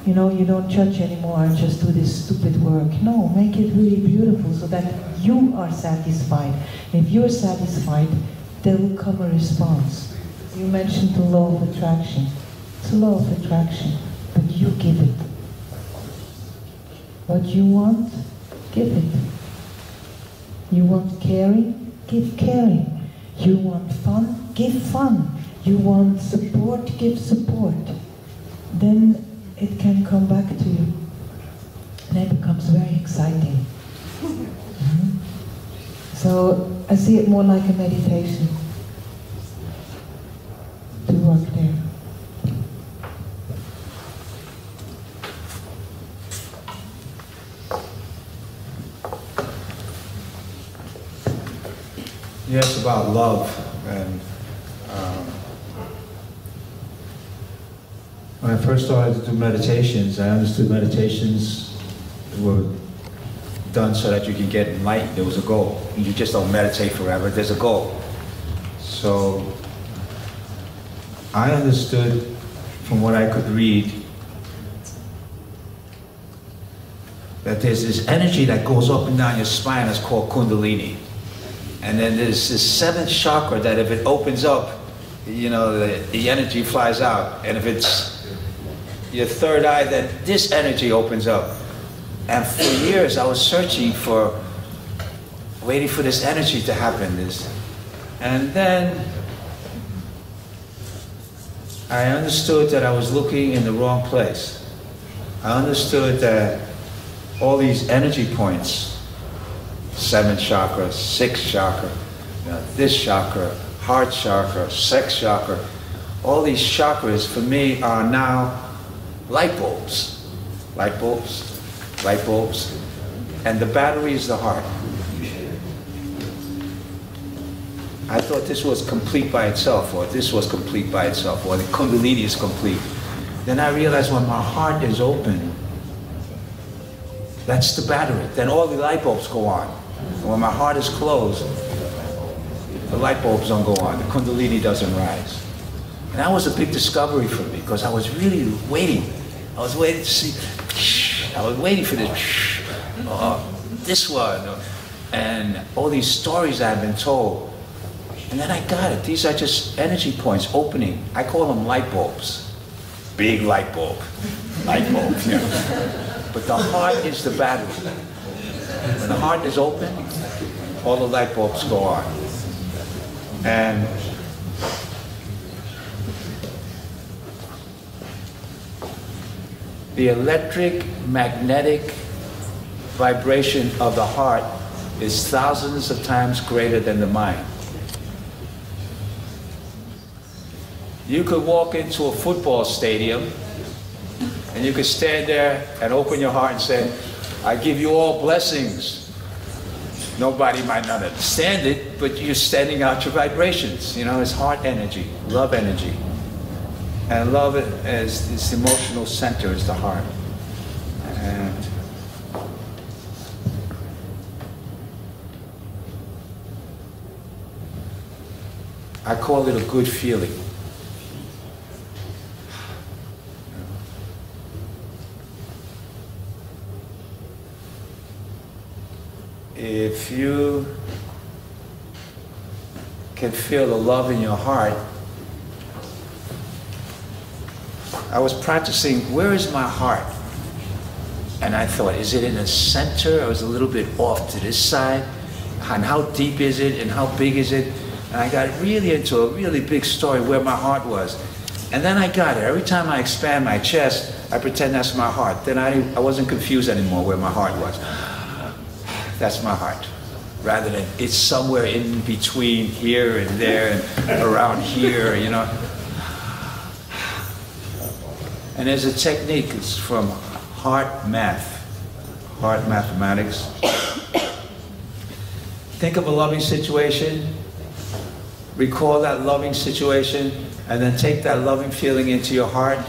you know, you don't judge anymore, I just do this stupid work. No, make it really beautiful so that you are satisfied. If you're satisfied, there will come a response. You mentioned the law of attraction. It's a law of attraction, but you give it. What you want, give it. You want caring, give caring. You want fun, give fun. You want support, give support. Then it can come back to you. And it becomes very exciting. So I see it more like a meditation to work there. Yes, about love. And when I first started to do meditations, I understood meditations were done so that you can get enlightened. There was a goal. You just don't meditate forever. There's a goal. So I understood from what I could read that there's this energy that goes up and down your spine that's called Kundalini. And then there's this seventh chakra that if it opens up, you know, the energy flies out. And if it's your third eye, then this energy opens up. And for years I was searching for, waiting for this energy to happen. And then I understood that I was looking in the wrong place. I understood that all these energy points, 7th chakra, 6th chakra, this chakra, heart chakra, sex chakra, all these chakras for me are now light bulbs. Light bulbs, light bulbs, and the battery is the heart. I thought this was complete by itself, or this was complete by itself, or the Kundalini is complete. Then I realized when my heart is open, that's the battery. Then all the light bulbs go on. And when my heart is closed, the light bulbs don't go on. The Kundalini doesn't rise. And that was a big discovery for me, because I was really waiting. I was waiting to see, I was waiting for this one, and all these stories I've been told. And then I got it. These are just energy points opening. I call them light bulbs. Big light bulb. Light bulb, yeah. But the heart is the battery. When the heart is open, all the light bulbs go on. And the electric magnetic vibration of the heart is thousands of times greater than the mind. You could walk into a football stadium and you could stand there and open your heart and say, I give you all blessings. Nobody might not understand it, but you're sending out your vibrations. You know, it's heart energy, love energy. And love is this emotional center, is the heart. And I call it a good feeling. If you can feel the love in your heart, I was practicing, where is my heart? And I thought, is it in the center? I was a little bit off to this side. And how deep is it? And how big is it? And I got really into a really big story where my heart was. And then I got it. Every time I expand my chest, I pretend that's my heart. Then I wasn't confused anymore where my heart was. That's my heart. Rather than it's somewhere in between here and there and around here, you know. And there's a technique, it's from heart mathematics. Think of a loving situation, recall that loving situation, and then take that loving feeling into your heart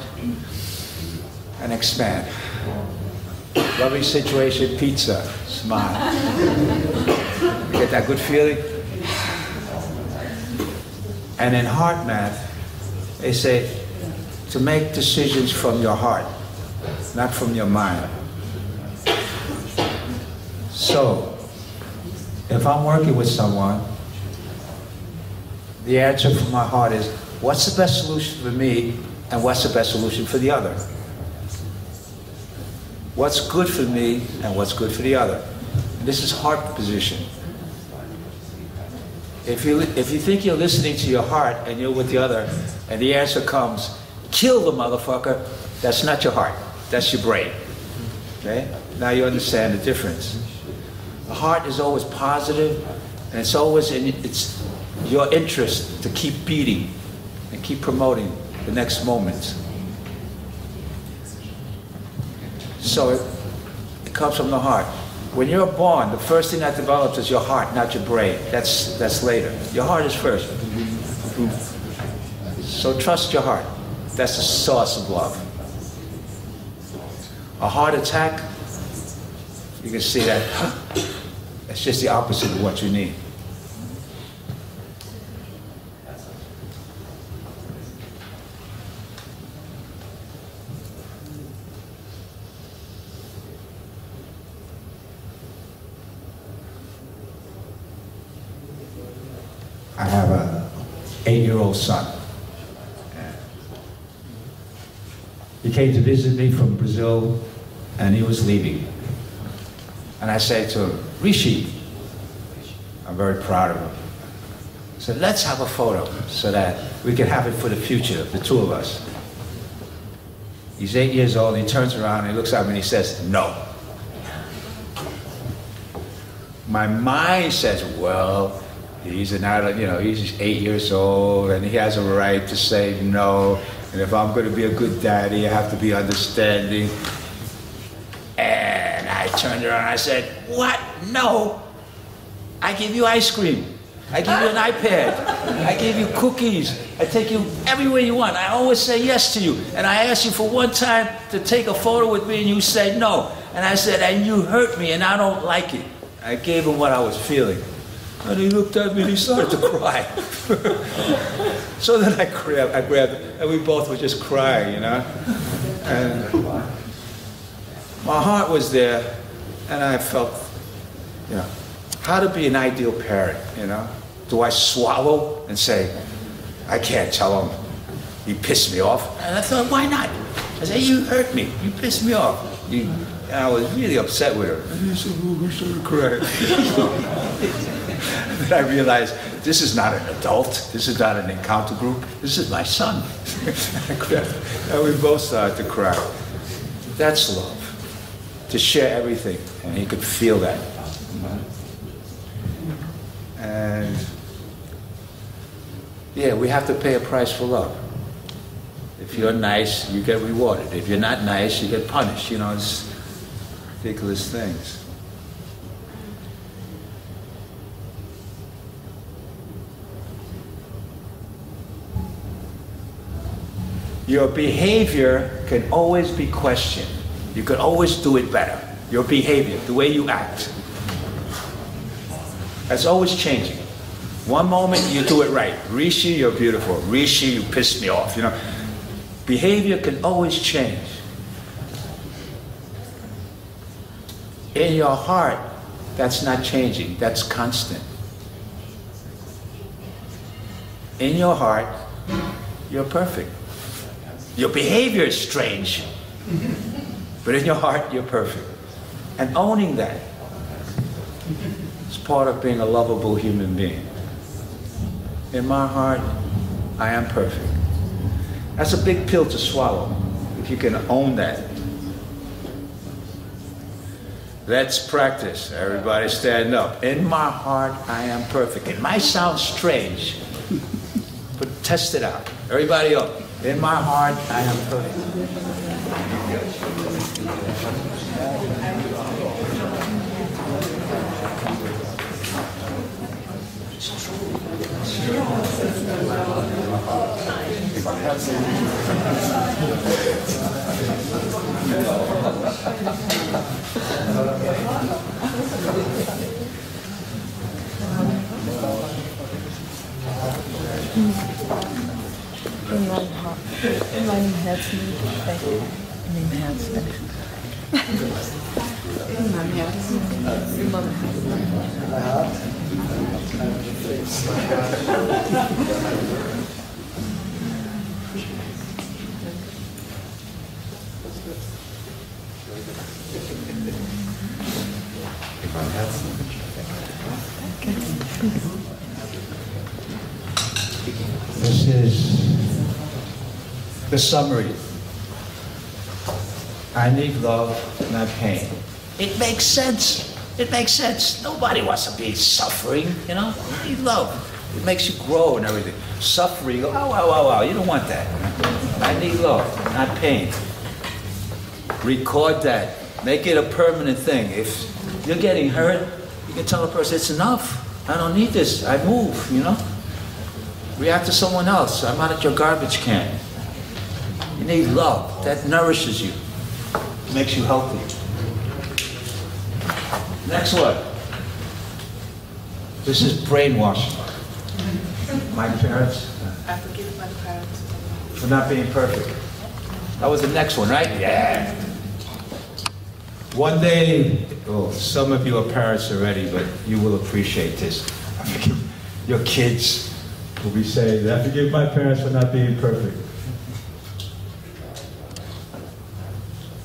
and expand. Loving situation, pizza, smile. You get that good feeling? And in heart math, they say to make decisions from your heart, not from your mind. So, if I'm working with someone, the answer from my heart is, what's the best solution for me and what's the best solution for the other? What's good for me and what's good for the other? And this is heart position. If you think you're listening to your heart and you're with the other and the answer comes, kill the motherfucker, that's not your heart, that's your brain. Okay? Now you understand the difference. The heart is always positive, and it's always it's your interest to keep beating and keep promoting the next moment. So it comes from the heart. When you're born, the first thing that develops is your heart, not your brain. That's later. Your heart is first. So trust your heart. That's the source of love. A heart attack, you can see that it's just the opposite of what you need. I have an 8-year-old son. He came to visit me from Brazil, and he was leaving. And I said to him, Rishi, I'm very proud of him. I said, let's have a photo so that we can have it for the future, the two of us. He's 8 years old, and he turns around and he looks at me and he says, no. My mind says, well, he's an adult, you know, he's 8 years old and he has a right to say no. And if I'm going to be a good daddy, I have to be understanding. And I turned around and I said, what? No. I give you ice cream. I give you an iPad. I give you cookies. I take you everywhere you want. I always say yes to you. And I asked you for one time to take a photo with me and you said no. And I said, and you hurt me and I don't like it. I gave him what I was feeling. And he looked at me and he started to cry. So then I grabbed him, and we both were just crying, you know. And my heart was there, and I felt, you know, how to be an ideal parent, you know. Do I swallow and say, I can't tell him, he pissed me off? And I thought, why not? I said, you hurt me, you pissed me off. And I was really upset with her. And he said, oh, I started crying. Then I realized, this is not an adult, this is not an encounter group, this is my son. And we both started to cry. That's love, to share everything, and he could feel that. And yeah, we have to pay a price for love. If you're nice, you get rewarded. If you're not nice, you get punished. You know, it's ridiculous things. Your behavior can always be questioned. You can always do it better. Your behavior, the way you act. That's always changing. One moment you do it right. Rishi, you're beautiful. Rishi, you piss me off. You know, behavior can always change. In your heart, that's not changing. That's constant. In your heart, you're perfect. Your behavior is strange, but in your heart, you're perfect. And owning that is part of being a lovable human being. In my heart, I am perfect. That's a big pill to swallow, if you can own that. Let's practice. Everybody stand up. In my heart, I am perfect. It might sound strange, but test it out. Everybody up. In my heart, I am perfect. In meinem Herzen bin ich perfekt. In dem Herzen bin ich in meinem Herzen. In meinem This is the summary. I need love, not pain. It makes sense. It makes sense. Nobody wants to be suffering, you know? You need love. It makes you grow and everything. Suffering, oh, wow. You don't want that. I need love, not pain. Record that. Make it a permanent thing. If you're getting hurt, you can tell a person, it's enough. I don't need this. I move, you know? React to someone else. I'm not at your garbage can. You need love. That nourishes you. Makes you healthy. Next one. This is brainwashing. My parents. I forgive my parents for not being perfect. That was the next one, right? Yeah. One day, oh, some of you are parents already, but you will appreciate this. I forgive your kids. Will be saying, I forgive my parents for not being perfect.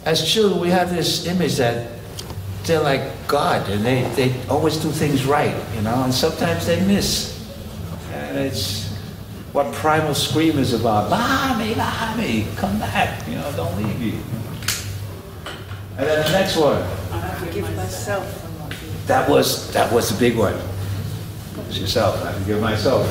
As children, we have this image that they're like God, and they always do things right, you know, and sometimes they miss. And it's what primal scream is about. Mommy, come back, you know, don't leave me. And then the next one. I forgive myself for not being That was the big one. It's yourself. I forgive myself.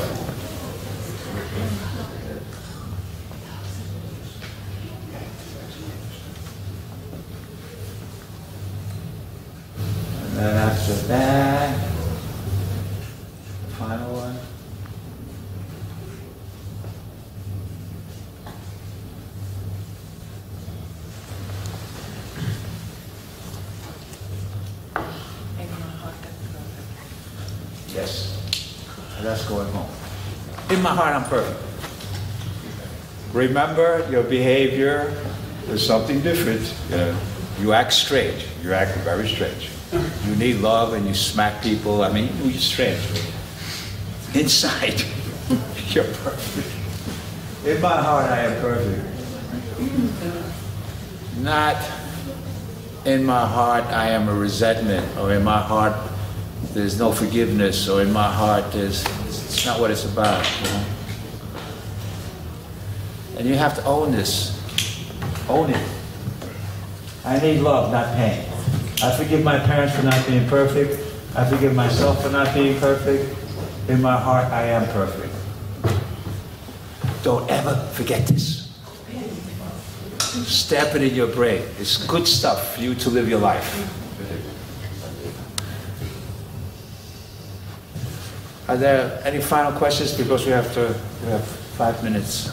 And then after that, the final one. Yes, and that's going home. In my heart, I'm perfect. Remember, your behavior is something different. You act strange. You act very strange. You need love and you smack people. I mean, you're strange. Inside, you're perfect. In my heart, I am perfect. Not in my heart, I am a resentment, or in my heart, there's no forgiveness, or in my heart, it's not what it's about. You know? And you have to own this. Own it. I need love, not pain. I forgive my parents for not being perfect. I forgive myself for not being perfect. In my heart, I am perfect. Don't ever forget this. Stamp it in your brain. It's good stuff for you to live your life. Are there any final questions? Because we have 5 minutes.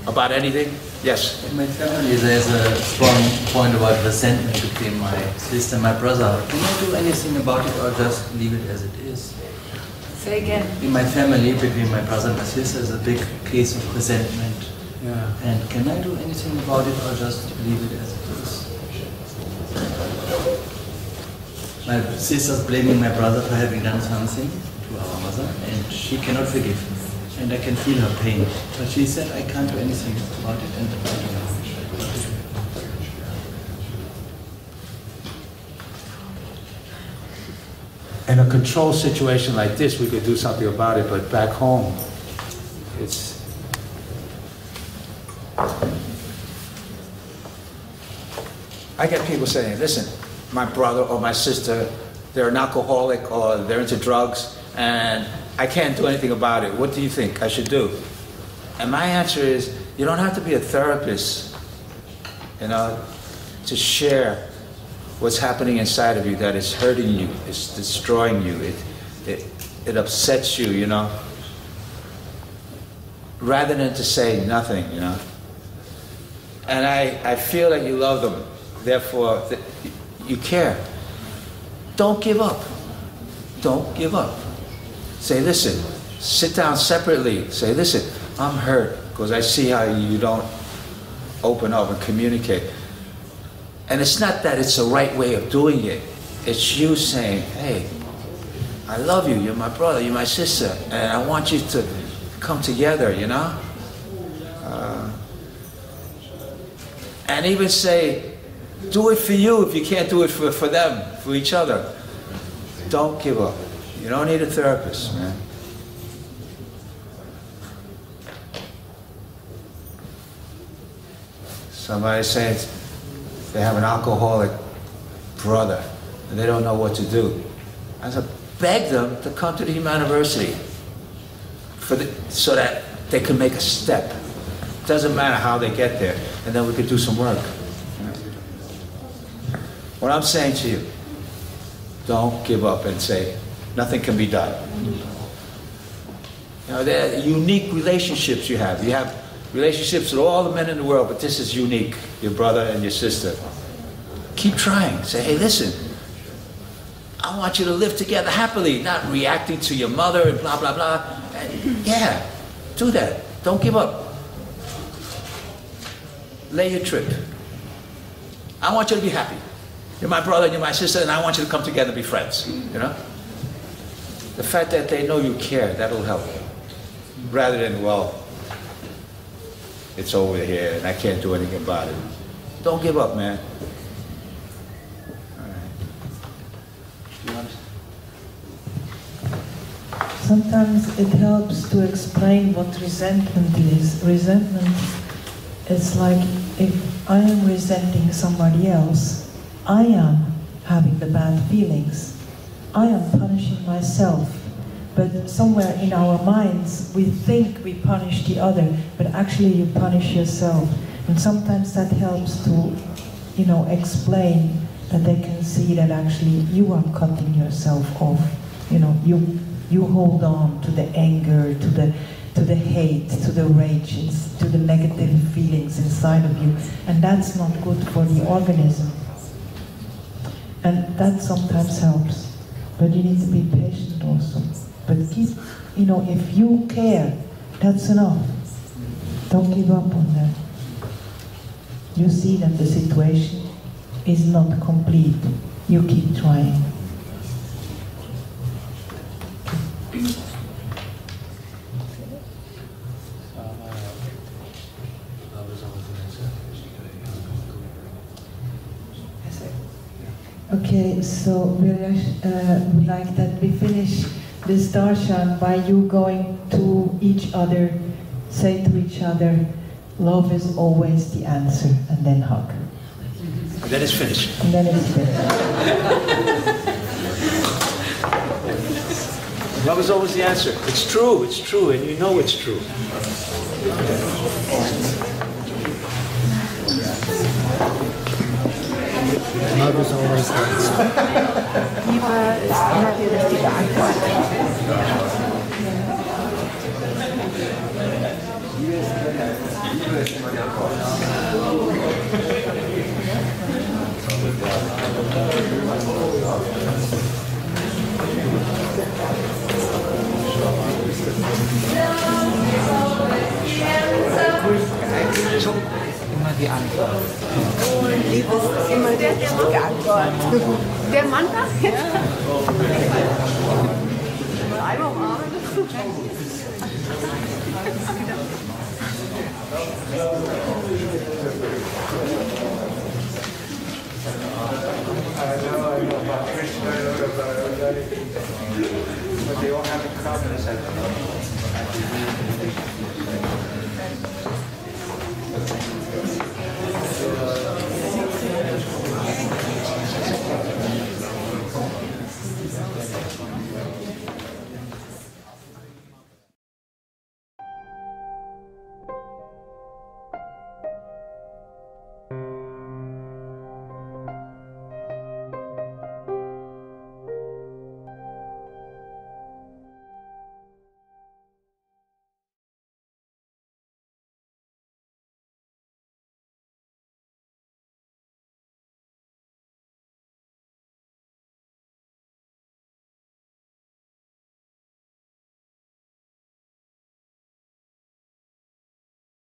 About anything? Yes? In my family there's a strong point about resentment between my sister and my brother. Can I do anything about it or just leave it as it is? Say again. In my family, between my brother and my sister, is a big case of resentment. Yeah. And can I do anything about it or just leave it as it is? My sister's blaming my brother for having done something to our mother, and she cannot forgive him. And I can feel her pain. But she said, I can't do anything about it, and I don't know what to do. In a control situation like this, we could do something about it, but back home, it's... I get people saying, listen, my brother or my sister, they're an alcoholic or they're into drugs, and I can't do anything about it. What do you think I should do? And my answer is, you don't have to be a therapist, you know, to share what's happening inside of you that is hurting you, it's destroying you, it upsets you, you know, rather than to say nothing, you know. And I feel that you love them, therefore you care. Don't give up. Don't give up. Say, listen, sit down separately. Say, listen, I'm hurt because I see how you don't open up and communicate. And it's not that it's the right way of doing it. It's you saying, hey, I love you, you're my brother, you're my sister, and I want you to come together, you know? And even say, do it for you if you can't do it for them, for each other. Don't give up. You don't need a therapist, man. Somebody says they have an alcoholic brother and they don't know what to do. I said, beg them to come to the Humaniversity so that they can make a step. It doesn't matter how they get there, and then we could do some work. What I'm saying to you, don't give up and say, nothing can be done. You know, there are unique relationships you have. You have relationships with all the men in the world, but this is unique, your brother and your sister. Keep trying. Say, hey, listen, I want you to live together happily, not reacting to your mother and blah, blah, blah. And yeah, do that. Don't give up. Lay your trip. I want you to be happy. You're my brother and you're my sister, and I want you to come together and be friends, you know? The fact that they know you care, that'll help. Rather than, well, it's over here and I can't do anything about it. Don't give up, man. All right. Sometimes it helps to explain what resentment is. Resentment is like if I am resenting somebody else, I am having the bad feelings. I am punishing myself. But somewhere in our minds, we think we punish the other, but actually you punish yourself. And sometimes that helps to, you know, explain that they can see that actually you are cutting yourself off. You know, you hold on to the anger, to the hate, to the rage, to the negative feelings inside of you. And that's not good for the organism. And that sometimes helps. But you need to be patient also. But keep, you know, if you care, that's enough. Don't give up on that. You see that the situation is not complete. You keep trying. Okay, so Veeresh would like that we finish this darshan by you going to each other, say to each other, love is always the answer, and then hug. And then it's finished. And then it's finished. Love is always the answer. It's true, and you know it's true. Love is always the answer. Liebe ist immer die richtige Antwort. ist immer die Antwort. Immer die Antwort. Liebe ist immer die richtige Antwort. Der Mann das jetzt? Einmal umarmen. I know about Krishna, I know about other things, but they all have a common sense.